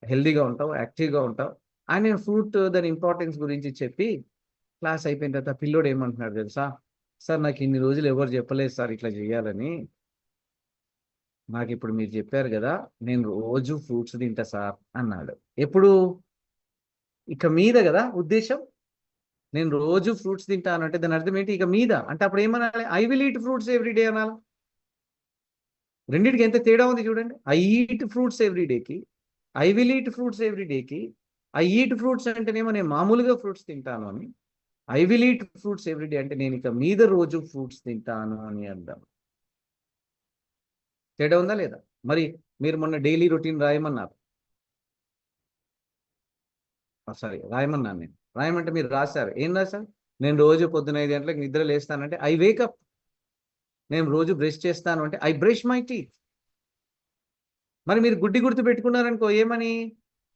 హెల్దీగా ఉంటావు, యాక్టివ్గా ఉంటావు అని నేను ఫ్రూట్ దాని ఇంపార్టెన్స్ గురించి చెప్పి క్లాస్ అయిపోయిన తర్వాత పిల్లోడు ఏమంటున్నాడు తెలుసా? సార్ నాకు ఇన్ని రోజులు ఎవరు చెప్పలేదు సార్ ఇట్లా చేయాలని, నాకు ఇప్పుడు మీరు చెప్పారు కదా, నేను రోజు ఫ్రూట్స్ తింటా సార్ అన్నాడు. ఎప్పుడు? ఇక మీద కదా ఉద్దేశం. నేను రోజు ఫ్రూట్స్ తింటాను అంటే దాని అర్థం ఏంటి? ఇక మీద అంటే అప్పుడు ఏమనాలి? I will eat fruits everyday అనాలి. రెండింటికి ఎంత తేడా ఉంది చూడండి. ఐ ఈట్ ఫ్రూట్స్ ఎవ్రీడేకి, ఐ విల్ ఈట్ ఫ్రూట్స్ ఎవ్రీడేకి, ఐ ఈట్ ఫ్రూట్స్ అంటేనేమో నేను మామూలుగా ఫ్రూట్స్ తింటాను అని, I will eat fruits everyday అంటే నేను ఇక మీద రోజు ఫ్రూట్స్ తింటాను అని అర్థం. తేడా ఉందా లేదా? మరి మీరు మొన్న డైలీ రొటీన్ రాయమన్నారు, సారీ రాయమన్నాను నేను. రాయమంటే మీరు రాశారు. ఏం రాశారు? నేను రోజు పొద్దున 5 గంటలకు నిద్ర లేస్తానంటే ఐ వేకప్. నేను రోజు బ్రష్ చేస్తాను అంటే ఐ బ్రష్ మై టీత్. మరి మీరు గుడ్డి గుర్తు పెట్టుకున్నారనుకో ఏమని?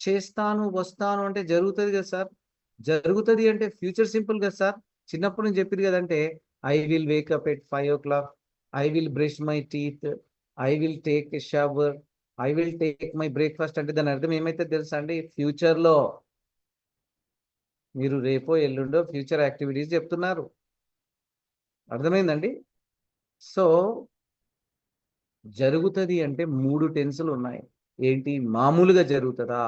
చేస్తాను వస్తాను అంటే జరుగుతుంది కదా సార్. జరుగుతుంది అంటే ఫ్యూచర్ సింపుల్ కదా సార్. చిన్నప్పటి నుంచి చెప్పారు కదంటే I will wake up at 5 o'clock, I will brush my teeth, I will take a shower, I will take my breakfast అంటే దాని అర్థం ఏమైతే తెలుసా అండి? ఫ్యూచర్లో మీరు రేపో ఎల్లుండో ఫ్యూచర్ యాక్టివిటీస్ చెప్తున్నారు. అర్థమైందండి? సో జరుగుతుంది అంటే 3 టెన్సులు ఉన్నాయి. ఏంటి? మామూలుగా జరుగుతుందా?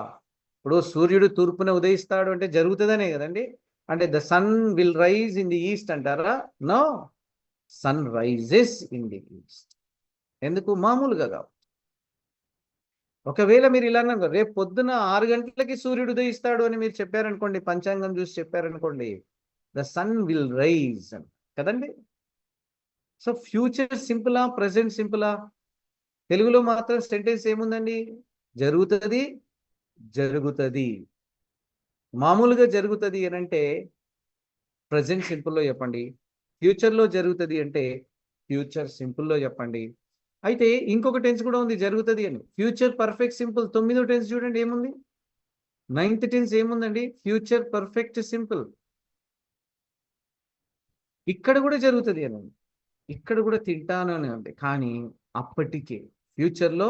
ఇప్పుడు సూర్యుడు తూర్పున ఉదయిస్తాడు అంటే జరుగుతుందనే కదండి. అంటే the sun will rise in the east అంటారా? No, sun rises in the east. ఎందుకు? మామూలుగా కావు. ఒకవేళ మీరు ఇలా అన్నారు, రేపు పొద్దున 6 గంటలకి సూర్యుడు ఉదయిస్తాడు అని మీరు చెప్పారనుకోండి, పంచాంగం చూసి చెప్పారనుకోండి, ద సన్ విల్ రైజ్ కదండి. సో ఫ్యూచర్ సింపులా, ప్రెసెంట్ సింపులా? తెలుగులో మాత్రం సెంటెన్స్ ఏముందండి? జరుగుతుంది, జరుగుతుంది. మామూలుగా జరుగుతుంది అని అంటే ప్రజెంట్ సింపుల్లో చెప్పండి. ఫ్యూచర్లో జరుగుతుంది అంటే ఫ్యూచర్ సింపుల్లో చెప్పండి. అయితే ఇంకొక టెన్స్ కూడా ఉంది జరుగుతుంది అని. ఫ్యూచర్ పర్ఫెక్ట్ సింపుల్ 9వ టెన్స్ చూడండి ఏముంది? 9th టెన్స్ ఏముందండి? Future perfect simple. ఇక్కడ కూడా జరుగుతుంది అని ఉంది, ఇక్కడ కూడా తింటాను అని ఉంది. కానీ అప్పటికే ఫ్యూచర్లో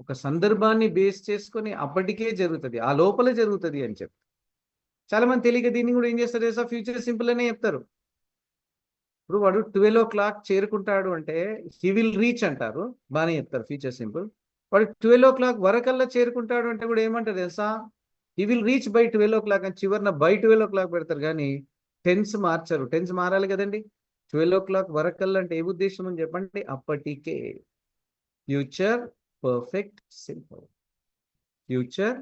ఒక సందర్భాన్ని బేస్ చేసుకొని అప్పటికే జరుగుతుంది, ఆ లోపల జరుగుతుంది అని చెప్పి చాలా మంది తెలియక దీన్ని కూడా ఏం చేస్తారు తెలుసా? ఫ్యూచర్ సింపుల్ అనే చెప్తారు. ఇప్పుడు వాడు 12 o'clock చేరుకుంటాడు అంటే హీ విల్ రీచ్ అంటారు, బాగానే చెప్తారు ఫ్యూచర్ సింపుల్. వాడు 12 o'clock వరకల్లా చేరుకుంటాడు అంటే కూడా ఏమంటారు తెలుసా? He will reach by 12 o'clock అని చివరిన బై 12 o'clock పెడతారు. కానీ టెన్స్ మార్చరు. టెన్స్ మారాలి కదండి. 12 o'clock వరకల్లా అంటే ఏ ఉద్దేశం అని చెప్పండి? అప్పటికే. Future perfect simple, future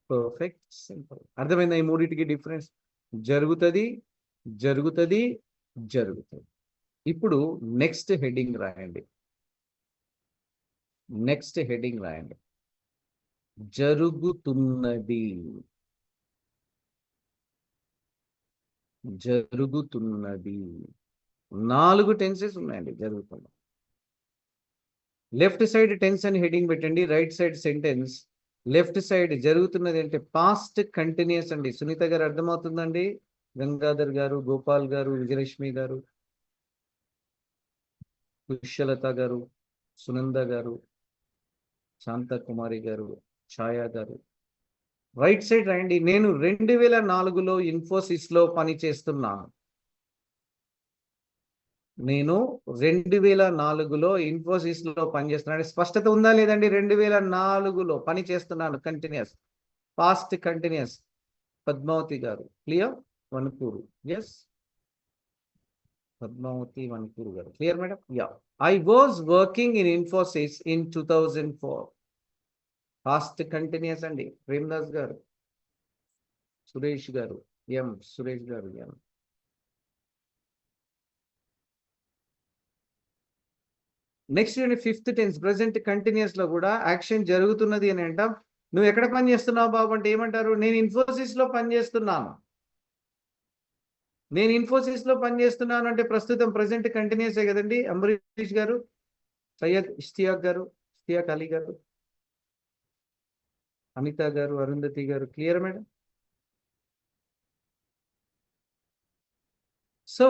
perfect simple. అర్థమైందా ఈ మూడింటికి డిఫరెన్స్? జరుగుతుంది, జరుగుతుంది, జరుగుతుంది. ఇప్పుడు నెక్స్ట్ హెడ్డింగ్ రాయండి. నెక్స్ట్ హెడ్డింగ్ రాయండి. జరుగుతున్నది, జరుగుతున్నది. 4 టెన్సెస్ ఉన్నాయండి జరుగుతున్నది. లెఫ్ట్ సైడ్ టెన్స్ అని హెడ్డింగ్ పెట్టండి, right side sentence. Left side జరుగుతున్నది అంటే పాస్ట్ కంటిన్యూస్ అండి. సునీత గారు అర్థమవుతుందండి? గంగాధర్ గారు, గోపాల్ గారు, విజయలక్ష్మి గారు, కుశలత గారు, సునంద గారు, శాంత కుమారి గారు, ఛాయా గారు. రైట్ సైడ్ రాయండి. నేను 2004లో ఇన్ఫోసిస్లో పని చేస్తున్నాను. నేను 2004లో ఇన్ఫోసిస్లో పనిచేస్తున్నాను. స్పష్టత ఉందా లేదండి? 2004లో పని చేస్తున్నాను, continuous, past continuous. Padmavathi garu clear? Vanukuru, yes, Padmavathi Vanukuru garu clear madam? Yeah. I was working in Infosys in 2004. Past continuous అండి. Premdas garu, Suresh garu, M Suresh garu M. Next fifth tense present continuous లో కూడా యాక్షన్ జరుగుతున్నది అని అంటాం. నువ్వు ఎక్కడ పని చేస్తున్నావు బాబు అంటే ఏమంటారు? నేను ఇన్ఫోసిస్ లో పని చేస్తున్నాను. నేను ఇన్ఫోసిస్ లో పని చేస్తున్నాను అంటే ప్రస్తుతం ప్రెసెంట్ కంటిన్యూసే కదండి. అంబరీష్ గారు, సయ్యద్ ఇష్తియాక్ గారు, ఇష్తియాక్ అలీ గారు, Anitha garu, Arundhati garu, clear madam? So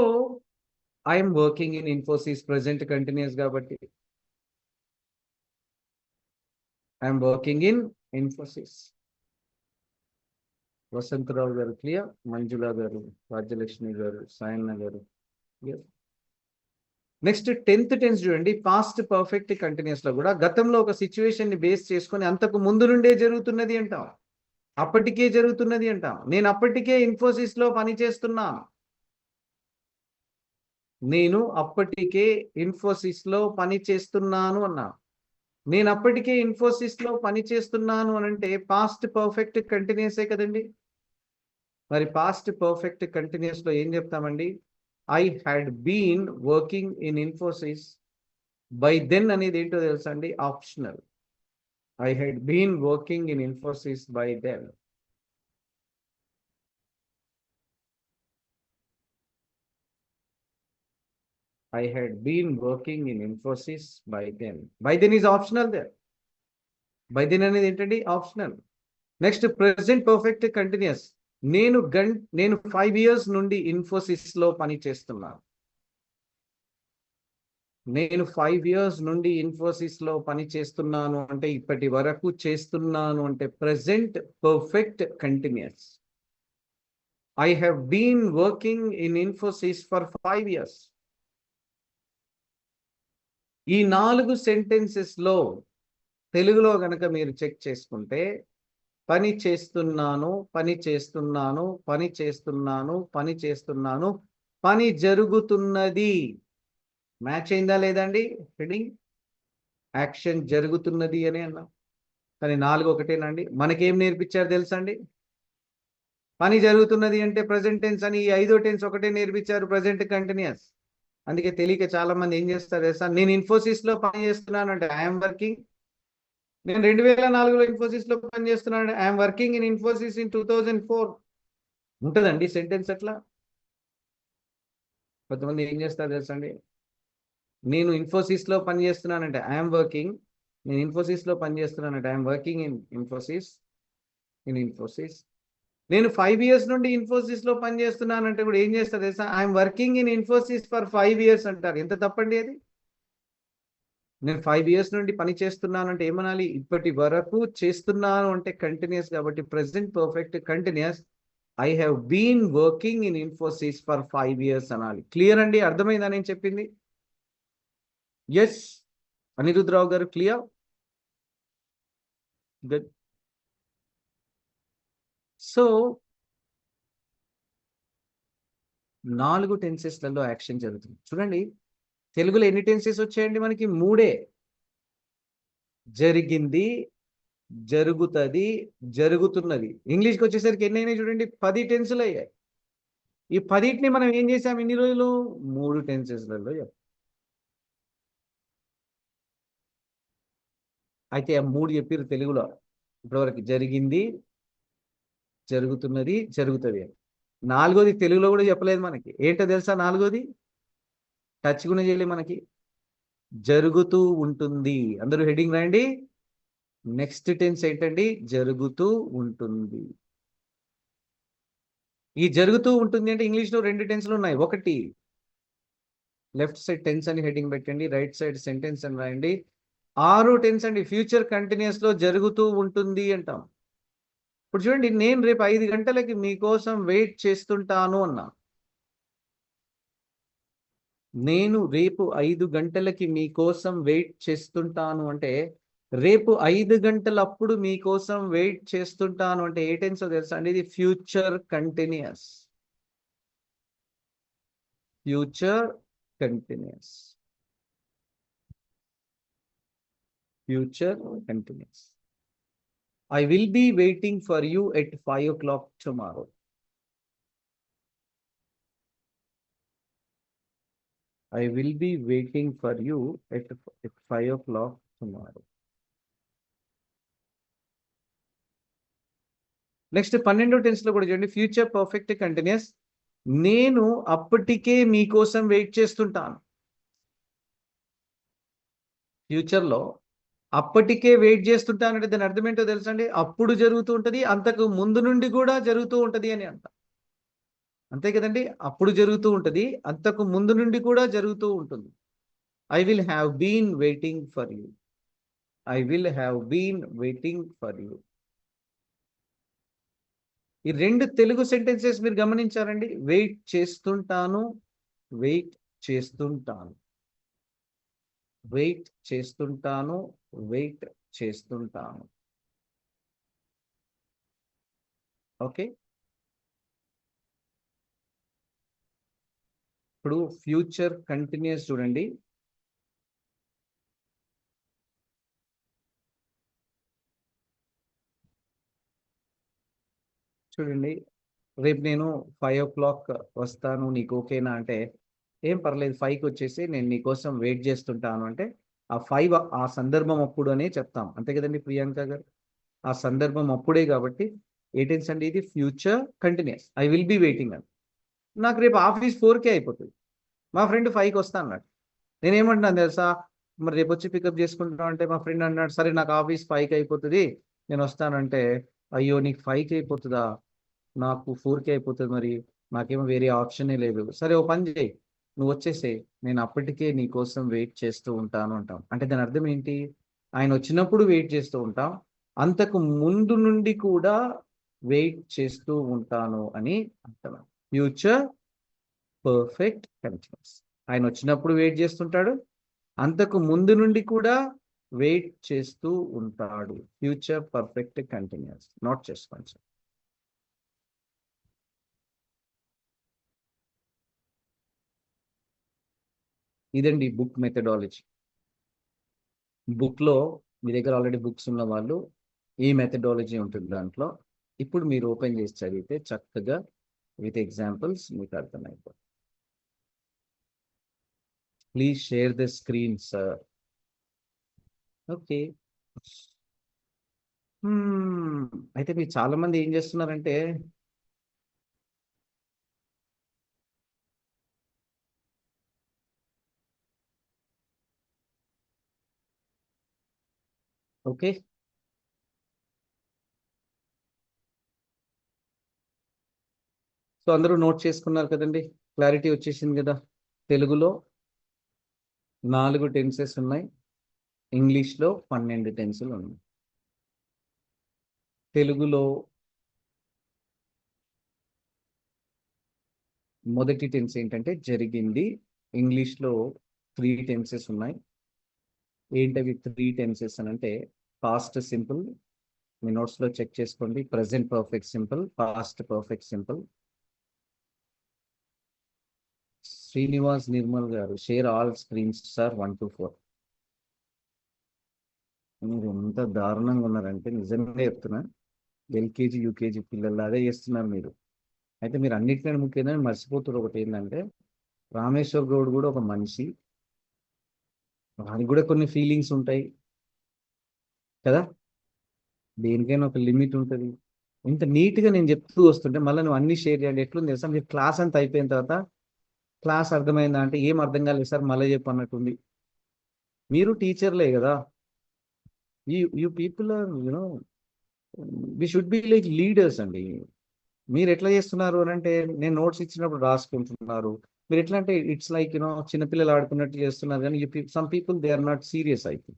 I'm working in Infosys, present continuous కాబట్టి I'm working in Infosys. Vasantharao garu clear, Manjula garu, Rajyalakshmi garu, Sayanna garu clear. Next 10th tense చూడండి. పాస్ట్ పర్ఫెక్ట్ కంటిన్యూస్ లో కూడా గతంలో ఒక సిచ్యువేషన్ ని బేస్ చేసుకొని అంతకు ముందు నుండే జరుగుతున్నది అంటాం, అప్పటికే జరుగుతున్నది అంటాం. నేను అప్పటికే ఇన్ఫోసిస్ లో పని చేస్తున్నాను. నేను అప్పటికే ఇన్ఫోసిస్ లో పని చేస్తున్నాను అన్నా. నేను అప్పటికే ఇన్ఫోసిస్ లో పని చేస్తున్నాను అని అంటే పాస్ట్ పర్ఫెక్ట్ కంటిన్యూసే కదండి. మరి పాస్ట్ పర్ఫెక్ట్ కంటిన్యూస్ లో ఏం చెప్తామండి? I had been working in Infosys by then అనేది ఏంటో తెలుసా అండి? Optional. I had been working in Infosys by then. I had been working in Infosys by then. By then is optional there. By then అనేది ఏంటండి? Optional. Next present perfect continuous. నేను 5 years నుండి ఇన్ఫోసిస్ లో పని చేస్తున్నాను. నేను 5 years నుండి ఇన్ఫోసిస్ లో పని చేస్తున్నాను అంటే ఇప్పటి వరకు చేస్తున్నాను అంటే present perfect continuous. I have been working in Infosys for 5 years. ఈ 4 సెంటెన్సెస్ లో తెలుగులో గనక మీరు చెక్ చేసుకుంటే పని చేస్తున్నాను, పని చేస్తున్నాను, పని చేస్తున్నాను, పని చేస్తున్నాను, పని జరుగుతున్నది. మ్యాచ్ అయిందా లేదండి? హెడింగ్ యాక్షన్ జరుగుతున్నది అని అన్నాం. కానీ 4 ఒకటేనండి. మనకేం నేర్పించారు తెలుసా అండి? పని జరుగుతున్నది అంటే ప్రెసెంట్ టెన్స్ అని. ఈ 5వ టెన్స్ ఒకటే నేర్పించారు, ప్రెసెంట్ కంటిన్యూస్. అందుకే తెలియక చాలా మంది ఏం చేస్తారు తెలుసా? నేను ఇన్ఫోసిస్ లో పని చేస్తున్నాను అంటే ఐఎమ్ వర్కింగ్. నేను 2004లో ఇన్ఫోసిస్ లో పని చేస్తున్నాను, I'm working in Infosys in 2004. ఉంటుందండి సెంటెన్స్ అట్లా. కొంతమంది ఏం చేస్తారు తెలుసా అండి? నేను ఇన్ఫోసిస్ లో పని చేస్తున్నానంటే ఐఎమ్ వర్కింగ్. నేను ఇన్ఫోసిస్ లో పని చేస్తున్నానంటే ఐఎమ్ వర్కింగ్ ఇన్ ఇన్ఫోసిస్. నేను 5 years నుండి ఇన్ఫోసిస్ లో పని చేస్తున్నానంటే కూడా ఏం చేస్తారు తెలుసా? I'm working in Infosys for 5 years అంటారు. ఎంత తప్పండి అది? నేను 5 years నుండి పని చేస్తున్నాను అంటే ఏమనాలి? ఇప్పటి వరకు చేస్తున్నాను అంటే కంటిన్యూస్ కాబట్టి present perfect continuous. I have been working in Infosys for 5 years అనాలి. క్లియర్ అండి? అర్థమైందా నేను చెప్పింది? ఎస్ అనిరుద్రావు గారు క్లియర్? గుడ్. సో 4 టెన్సెస్లలో యాక్షన్ జరుగుతుంది. చూడండి తెలుగులో ఎన్ని టెన్సెస్ వచ్చాయండి మనకి? 3. జరిగింది, జరుగుతుంది, జరుగుతున్నది. ఇంగ్లీష్కి వచ్చేసరికి ఎన్ని అయినాయి చూడండి? 10 టెన్సులు అయ్యాయి. ఈ 10టిని మనం ఏం చేసాం ఇన్ని రోజులు? 3 టెన్సెస్లలో. అయితే ఆ 3 చెప్పారు తెలుగులో ఇప్పటివరకు. జరిగింది, జరుగుతున్నది, జరుగుతుంది అని. 4వది తెలుగులో కూడా చెప్పలేదు మనకి. ఏంటో తెలుసా 4వది? టచ్ కూడా చేయలేదు మనకి. జరుగుతూ ఉంటుంది. అందరూ హెడ్డింగ్ రాయండి. నెక్స్ట్ టెన్స్ ఏంటండి? జరుగుతూ ఉంటుంది. ఈ జరుగుతూ ఉంటుంది అంటే ఇంగ్లీష్లో 2 టెన్స్లు ఉన్నాయి. ఒకటి లెఫ్ట్ సైడ్ టెన్స్ అని హెడ్డింగ్ పెట్టండి, రైట్ సైడ్ సెంటెన్స్ అని రాయండి. 6 టెన్స్ అండి ఫ్యూచర్ కంటిన్యూస్ లో జరుగుతూ ఉంటుంది అంటాం. ఇప్పుడు చూడండి, నేను రేపు 5 గంటలకి మీకోసం వెయిట్ చేస్తుంటాను అన్నా. నేను రేపు 5 గంటలకి మీకోసం వెయిట్ చేస్తుంటాను అంటే రేపు 5 గంటలప్పుడు మీకోసం వెయిట్ చేస్తుంటాను అంటే ఏ టెన్స్ తెలుసా అండి? ఇది future continuous. Future continuous. Future continuous. I will be waiting for you at 5 o'clock tomorrow. I will be waiting for you at 5 o'clock tomorrow. Next 12వ టెన్స్ లో కూడా చూడండి, ఫ్యూచర్ పర్ఫెక్ట్ కంటిన్యూస్. నేను అప్పటికే మీకోసం వెయిట్ చేస్తుంటాను. ఫ్యూచర్లో అప్పటికే వెయిట్ చేస్తుంటానంటే దాని అర్థం ఏంటో తెలుసండి, అప్పుడు జరుగుతూ ఉంటుంది, అంతకు ముందు నుండి కూడా జరుగుతూ ఉంటుంది అని అంట. అంతే కదండి, అప్పుడు జరుగుతూ ఉంటుంది, అంతకు ముందు నుండి కూడా జరుగుతూ ఉంటుంది. I will have been waiting for you. I will have been waiting for you. ఈ రెండు తెలుగు సెంటెన్సెస్ మీరు గమనించారండి. వెయిట్ చేస్తుంటాను, వెయిట్ చేస్తుంటాను, వెయిట్ చేస్తుంటాను, వెయిట్ చేస్తుంటాను. ఓకే, ఇప్పుడు ఫ్యూచర్ కంటిన్యూస్ చూడండి. చూడండి, రేపు నేను 5 o'clock వస్తాను, నీకు ఓకేనా అంటే ఏం పర్లేదు 5కి వచ్చేసి నేను నీకోసం వెయిట్ చేస్తుంటాను అంటే ఆ 5 ఆ సందర్భం అప్పుడు అనే చెప్తాం. అంతే కదండి ప్రియాంక గారు, ఆ సందర్భం అప్పుడే కాబట్టి ఏ టెన్స్ అండి ఇది, future continuous. I will be waiting అని. నాకు రేపు ఆఫీస్ 4కే అయిపోతుంది, మా ఫ్రెండ్ 5కి వస్తా అన్నాడు. నేనేమంటున్నాను తెలుసా, మరి రేపు వచ్చి పికప్ చేసుకుంటాం అంటే మా ఫ్రెండ్ అన్నాడు, సరే నాకు ఆఫీస్ 5కి అయిపోతుంది నేను వస్తానంటే, అయ్యో నీకు 5కి అయిపోతుందా, నాకు 4కి అయిపోతుంది, మరి నాకేమో వేరే ఆప్షనే లేదు. సరే ఓ పని చేయి, నువ్వు వచ్చేసే, నేను అప్పటికే నీ కోసం వెయిట్ చేస్తూ ఉంటాను అంటాం. అంటే దాని అర్థం ఏంటి, ఆయన వచ్చినప్పుడు వెయిట్ చేస్తూ ఉంటాం, అంతకు ముందు నుండి కూడా వెయిట్ చేస్తూ ఉంటాను అని అంటున్నాను. Future perfect continuous. ఆయన వచ్చినప్పుడు వెయిట్ చేస్తుంటాడు, అంతకు ముందు నుండి కూడా వెయిట్ చేస్తూ ఉంటాడు. Future perfect continuous. నోట్ చేసుకోండి సార్. ఇదండి బుక్ మెథడాలజీ. బుక్లో మీ దగ్గర ఆల్రెడీ బుక్స్ ఉన్న వాళ్ళు ఈ మెథడాలజీ ఉంటుంది దాంట్లో. ఇప్పుడు మీరు ఓపెన్ చేసి చదివితే చక్కగా విత్ ఎగ్జాంపుల్స్ మీకు అర్థమైపోతుంది. Please share the screen sir. Okay, అయితే మీరు చాలా మంది ఏం చేస్తున్నారంటే, ఓకే సో అందరూ నోట్ చేసుకున్నారు కదండి, క్లారిటీ వచ్చేసింది కదా. తెలుగులో 4 టెన్సెస్ ఉన్నాయి, ఇంగ్లీష్లో 12 టెన్సులు ఉన్నాయి. తెలుగులో మొదటి టెన్స్ ఏంటంటే జరిగింది. ఇంగ్లీష్లో 3 టెన్సెస్ ఉన్నాయి. ఏంటవి 3 టెన్సెస్ అని అంటే, పాస్ట్ సింపుల్, మీ నోట్స్లో చెక్ చేసుకోండి, present perfect simple, past perfect simple. Srinivas Nirmal garu, share all screens sir 1 to 4. మీరు ఎంత దారుణంగా ఉన్నారంటే నిజంగా చెప్తున్నా, ఎల్కేజీ యూకేజీ పిల్లలు అదే చేస్తున్నారు మీరు. అయితే మీరు అన్నిటికంటే ముఖ్యంగా మర్చిపోతున్నారు ఒకటి ఏంటంటే, రామేశ్వర్ గౌడ్ కూడా ఒక మనిషి, వానికి కూడా కొన్ని ఫీలింగ్స్ ఉంటాయి కదా, దేనికైనా ఒక లిమిట్ ఉంటుంది. ఇంత నీట్గా నేను చెప్తూ వస్తుంటే మళ్ళీ నువ్వు అన్ని షేర్ చేయండి, ఎట్లుంది తెలుసా, మీరు క్లాస్ అంతా అయిపోయిన తర్వాత క్లాస్ అర్థమైందా అంటే ఏం అర్థం కాలేదు సార్ మళ్ళీ చెప్పు అన్నట్టుంది. మీరు టీచర్లే కదా, you people are you know we should be like leaders అండి. మీరు ఎట్లా చేస్తున్నారు అని అంటే, నేను నోట్స్ ఇచ్చినప్పుడు రాసుకుంటున్నారు, మీరు ఎట్లా అంటే ఇట్స్ లైక్ చిన్నపిల్లలు ఆడుకున్నట్టు చేస్తున్నారు, కానీ some people they are not serious. అయితే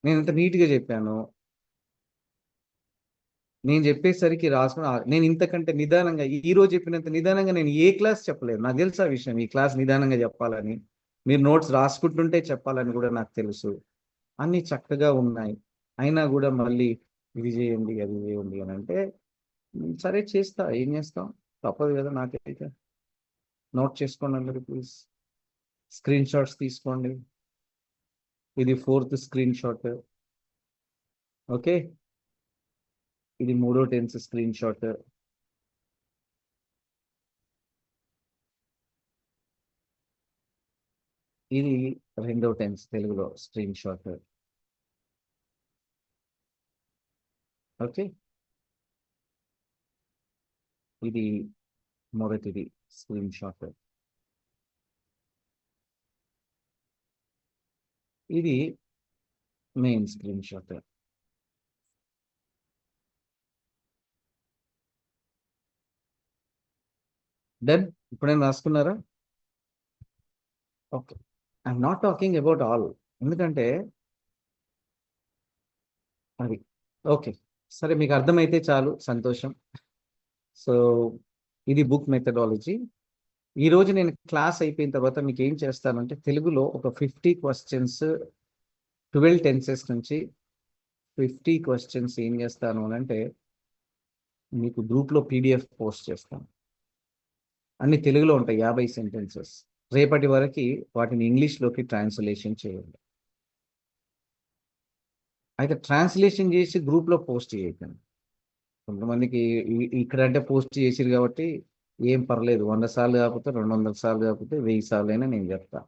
నేను ఇంత నీట్గా చెప్పాను, నేను చెప్పేసరికి రాసుకుని నేను ఇంతకంటే నిదానంగా ఈ రోజు చెప్పినంత నిదానంగా నేను ఏ క్లాస్ చెప్పలేదు. నాకు తెలుసు ఆ విషయం, ఈ క్లాస్ నిదానంగా చెప్పాలని, మీరు నోట్స్ రాసుకుంటుంటే చెప్పాలని కూడా నాకు తెలుసు. అన్నీ చక్కగా ఉన్నాయి, అయినా కూడా మళ్ళీ ఇది చేయండి అది చేయండి అని అంటే, సరే చేస్తా, ఏం చేస్తాం, తప్పదు కదా నాకైతే. నోట్ చేసుకోండి అందరూ ప్లీజ్, స్క్రీన్ షాట్స్ తీసుకోండి. ఇది 4th స్క్రీన్ షాట్. ఓకే, ఇది 3వ టెన్స్ స్క్రీన్ షాట్. ఇది రెండో టెన్స్ తెలుగులో స్క్రీన్ షాట్. ఓకే, ఇది మొదటిది స్క్రీన్ షాట్. ఇది మెయిన్ స్క్రీన్ షాట్. డన్. ఇప్పుడేం రాసుకున్నారా? Okay, I'm not talking about all, ఎందుకంటే అది ఓకే. సరే, మీకు అర్థమైతే చాలు, సంతోషం. సో ఇది బుక్ మెథడాలజీ. ఈరోజు నేను క్లాస్ అయిపోయిన తర్వాత మీకు ఏం చేస్తానంటే తెలుగులో ఒక 50 క్వశ్చన్స్ 12 టెన్సెస్ నుంచి 50 క్వశ్చన్స్ ఏం చేస్తాను అని అంటే మీకు గ్రూప్లో పీడిఎఫ్ పోస్ట్ చేస్తాను. అన్ని తెలుగులో ఉంటాయి, 50 సెంటెన్సెస్. రేపటి వరకు వాటిని ఇంగ్లీష్లోకి ట్రాన్స్లేషన్ చేయండి. అయితే ట్రాన్స్లేషన్ చేసి గ్రూప్లో పోస్ట్ చేయకండి. కొంతమందికి ఇక్కడంటే పోస్ట్ చేసిరు కాబట్టి ఏం పర్లేదు, 100 సార్లు కాకపోతే 200 సార్లు కాకపోతే 1000 సార్లు అయినా నేను చెప్తాను.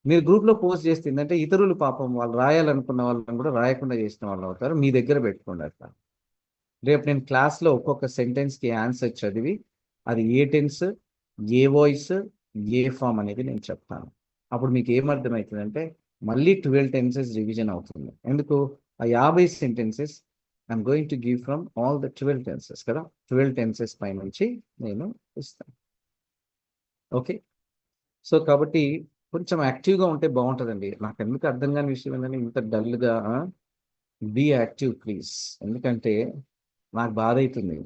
మీరు గ్రూప్లో పోస్ట్ చేస్తే ఏంటంటే ఇతరులు పాపం వాళ్ళు రాయాలనుకున్న వాళ్ళని కూడా రాయకుండా చేసిన వాళ్ళు అవుతారు. మీ దగ్గర పెట్టుకోండి అట్లా. రేపు నేను క్లాస్లో ఒక్కొక్క సెంటెన్స్కి ఆన్సర్ చదివి అది ఏ టెన్స్, ఏ వాయిస్, ఏ ఫామ్ అనేది నేను చెప్తాను. అప్పుడు మీకు ఏమర్థమవుతుందంటే మళ్ళీ 12 టెన్సెస్ రివిజన్ అవుతుంది. ఎందుకు? ఆ 50 sentences I'm going to give from all the 12 tenses కదా. 12 టెన్సెస్ పై నుంచి నేను ఇస్తాను. ఓకే, సో కాబట్టి కొంచెం యాక్టివ్గా ఉంటే బాగుంటుందండి. నాకు ఎందుకు అర్థం కాని విషయం ఏంటంటే ఇంత డల్గా. బీ యాక్టివ్ ప్లీజ్, ఎందుకంటే నాకు బాధ అవుతుంది.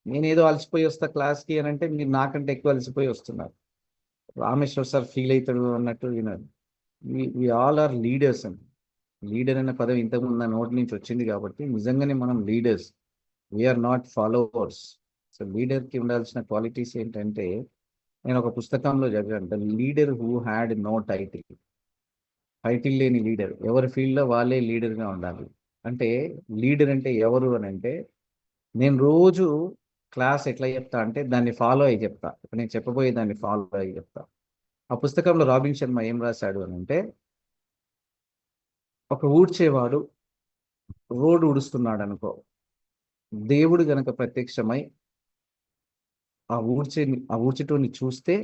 నేను ఏదో అలసిపోయి వస్తా క్లాస్కి అని అంటే మీరు నాకంటే ఎక్కువ అలసిపోయి వస్తున్నారు. రామేశ్వర్ సార్ ఫీల్ అవుతాడు అన్నట్టు విన్నారు. వి ఆల్ ఆర్ లీడర్స్ అండి. లీడర్ అనే పదం ఇంతకుముందు నా నోటి నుంచి వచ్చింది కాబట్టి నిజంగానే మనం leaders, we are not followers. So లీడర్కి ఉండాల్సిన క్వాలిటీస్ ఏంటంటే నేను ఒక పుస్తకంలో చదివాను, the leader who had no title. Title లేని లీడర్, ఎవరి ఫీల్డ్లో వాళ్ళే లీడర్గా ఉండాలి. అంటే లీడర్ అంటే ఎవరు అని అంటే నేను రోజు క్లాస్ ఎట్లా చెప్తా అంటే దాన్ని ఫాలో అయ్యి చెప్తా. ఇప్పుడు నేను చెప్పబోయే దాన్ని ఫాలో అయ్యి చెప్తా. ఆ పుస్తకంలో రాబిన్ శర్మ ఏం రాశాడు అని అంటే ఒక ఊడ్చేవాడు రోడ్డు ఉడుస్తున్నాడు అనుకో, దేవుడు గనక ప్రత్యక్షమై ఆ ఊడ్చేటోని చూస్తే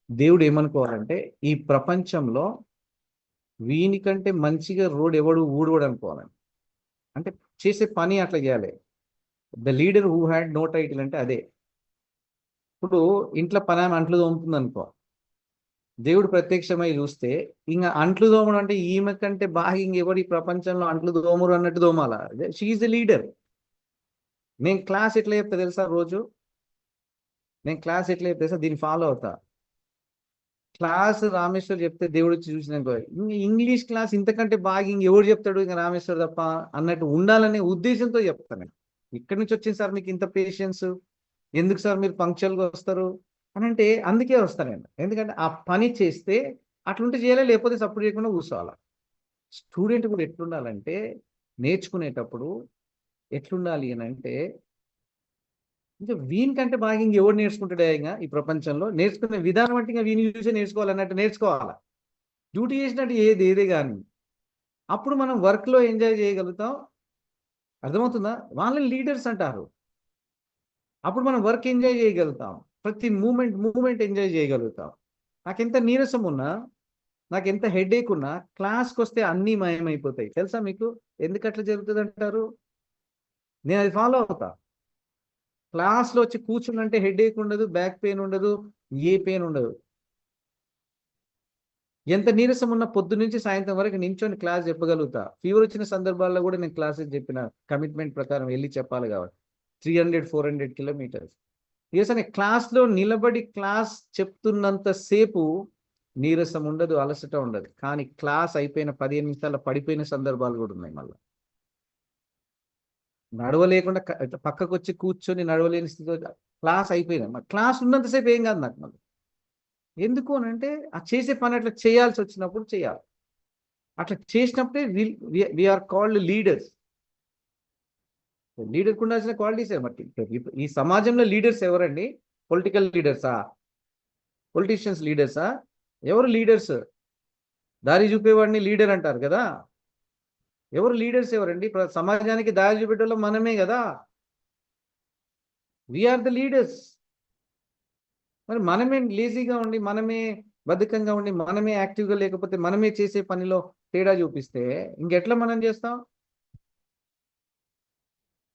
దేవుడు ఏమనుకోవాలంటే ఈ ప్రపంచంలో వీనికంటే మంచిగా రోడ్ ఎవడు ఊడవడు అనుకోవాలని. అంటే చేసే పని అట్లా చేయాలి. The leader who had no title అంటే అదే. ఇప్పుడు ఇంట్లో పని ఆమె అంట్లు తోముతుంది అనుకో, దేవుడు ప్రత్యక్షమై చూస్తే ఇంకా అంట్లు దోమడం అంటే ఈమె కంటే బాగా ఇంకెవరు ఈ ప్రపంచంలో అంట్లు దోమరు అన్నట్టు దోమాలా. షీఈ్ ద లీడర్. నేను క్లాస్ ఎట్లా చెప్తా తెలుసా? రోజు నేను క్లాస్ ఎట్లా చెప్తా తెలుసా? దీన్ని ఫాలో అవుతా. క్లాస్ రామేశ్వర్ చెప్తే దేవుడు వచ్చి చూసినాకో ఇంగ్లీష్ క్లాస్ ఇంతకంటే బాగా ఇంకెవడు చెప్తాడు ఇంకా రామేశ్వర్ తప్ప అన్నట్టు ఉండాలనే ఉద్దేశంతో చెప్తాను. ఇక్కడి నుంచి వచ్చింది సార్ మీకు ఇంత పేషెన్స్, ఎందుకు సార్ మీరు పంక్చువల్గా వస్తారు అని అంటే అందుకే వస్తాను నేను. ఎందుకంటే ఆ పని చేస్తే అట్లుంటే చేయాలి, లేకపోతే సపోర్ట్ చేయకుండా కూర్చోవాలి. స్టూడెంట్ కూడా ఎట్లుండాలంటే నేర్చుకునేటప్పుడు ఎట్లుండాలి అని అంటే ఇంకా వీనికంటే బాగా ఇంకెవడు నేర్చుకుంటాడే ఇంకా ఈ ప్రపంచంలో నేర్చుకునే విధానం అంటే ఇంకా వీని చూసే నేర్చుకోవాలన్నట్టు నేర్చుకోవాలి. డ్యూటీ చేసినట్టు ఏదే కానీ అప్పుడు మనం వర్క్లో ఎంజాయ్ చేయగలుగుతాం. అర్థమవుతుందా? వాళ్ళని లీడర్స్ అంటారు. అప్పుడు మనం వర్క్ ఎంజాయ్ చేయగలుగుతాం, ప్రతి మూమెంట్ ఎంజాయ్ చేయగలుగుతాం. నాకెంత నీరసం ఉన్నా, నాకెంత హెడేక్ ఉన్నా క్లాస్కి వస్తే అన్నీ మాయమైపోతాయి. తెలుసా మీకు ఎందుకు అట్లా జరుగుతుంది అంటారు? నేను అది ఫాలో అవుతా. క్లాస్లో వచ్చి కూర్చున్నంటే హెడేక్ ఉండదు, బ్యాక్ పెయిన్ ఉండదు, ఏ పెయిన్ ఉండదు. ఎంత నీరసం ఉన్నా పొద్దు నుంచి సాయంత్రం వరకు నించొని క్లాస్ చెప్పగలుగుతా. ఫీవర్ వచ్చిన సందర్భాల్లో కూడా నేను క్లాసెస్ చెప్పిన, కమిట్మెంట్ ప్రకారం వెళ్ళి చెప్పాలి కాబట్టి 300-400 కిలోమీటర్స్. ఏసని క్లాస్లో నిలబడి క్లాస్ చెప్తున్నంత సేపు నీరసం ఉండదు, అలసట ఉండదు. కానీ క్లాస్ అయిపోయిన 15 నిమిషాల్లో పడిపోయిన సందర్భాలు కూడా ఉన్నాయి. మళ్ళీ నడవలేకుండా పక్కకు వచ్చి కూర్చొని నడవలేని స్థితిలో క్లాస్ అయిపోయింది. క్లాస్ ఉన్నంతసేపు ఏం కాదు నాకు. మళ్ళీ ఎందుకు అని అంటే ఆ చేసే పని అట్లా చేయాల్సి వచ్చినప్పుడు చేయాలి. అట్లా చేసినప్పుడే వీఆర్ కాల్డ్ లీడర్స్. లీడర్కి ఉండాల్సిన క్వాలిటీస్ ఏమట్టి ఈ సమాజంలో లీడర్స్ ఎవరండి? పొలిటికల్ లీడర్సా? పొలిటీషియన్స్ లీడర్సా? ఎవరు లీడర్స్? దారి చూపేవాడిని లీడర్ అంటారు కదా. ఎవరు లీడర్స్ ఎవరండి? సమాజానికి దారి చూపేటోళ్ళు మనమే కదా. We're the leaders. మరి మనమే లేజీగా ఉండి, మనమే బద్ధకంగా ఉండి, మనమే యాక్టివ్గా లేకపోతే, మనమే చేసే పనిలో తేడా చూపిస్తే ఇంకెట్లా మనం చేస్తాం?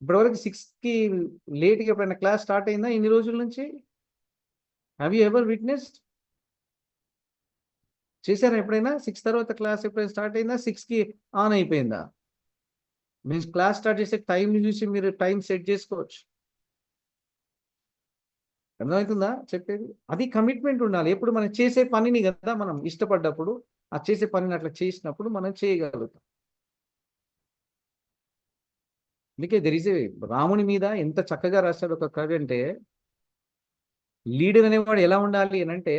ఇప్పటివరకు 6కి లేట్గా ఎప్పుడైనా క్లాస్ స్టార్ట్ అయిందా ఇన్ని రోజుల నుంచి? Have you ever witnessed? చేశారా ఎప్పుడైనా? 6 తర్వాత క్లాస్ ఎప్పుడైనా స్టార్ట్ అయిందా? 6కి ఆన్ అయిపోయిందా? మీరు క్లాస్ స్టార్ట్ చేసే టైంని చూసి మీరు టైం సెట్ చేసుకోవచ్చు. అర్థమవుతుందా చెప్పేది? అది కమిట్మెంట్ ఉండాలి. ఎప్పుడు మనం చేసే పనిని కదా మనం ఇష్టపడ్డప్పుడు, ఆ చేసే పనిని అట్లా చేసినప్పుడు మనం చేయగలుగుతాం. అందుకే రాముని మీద ఎంత చక్కగా రాశాడు ఒక కవి అంటే, లీడర్ అనేవాడు ఎలా ఉండాలి అని అంటే,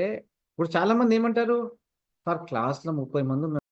ఇప్పుడు చాలా మంది ఏమంటారు, సార్ క్లాస్లో 30 మంది ఉన్నారు.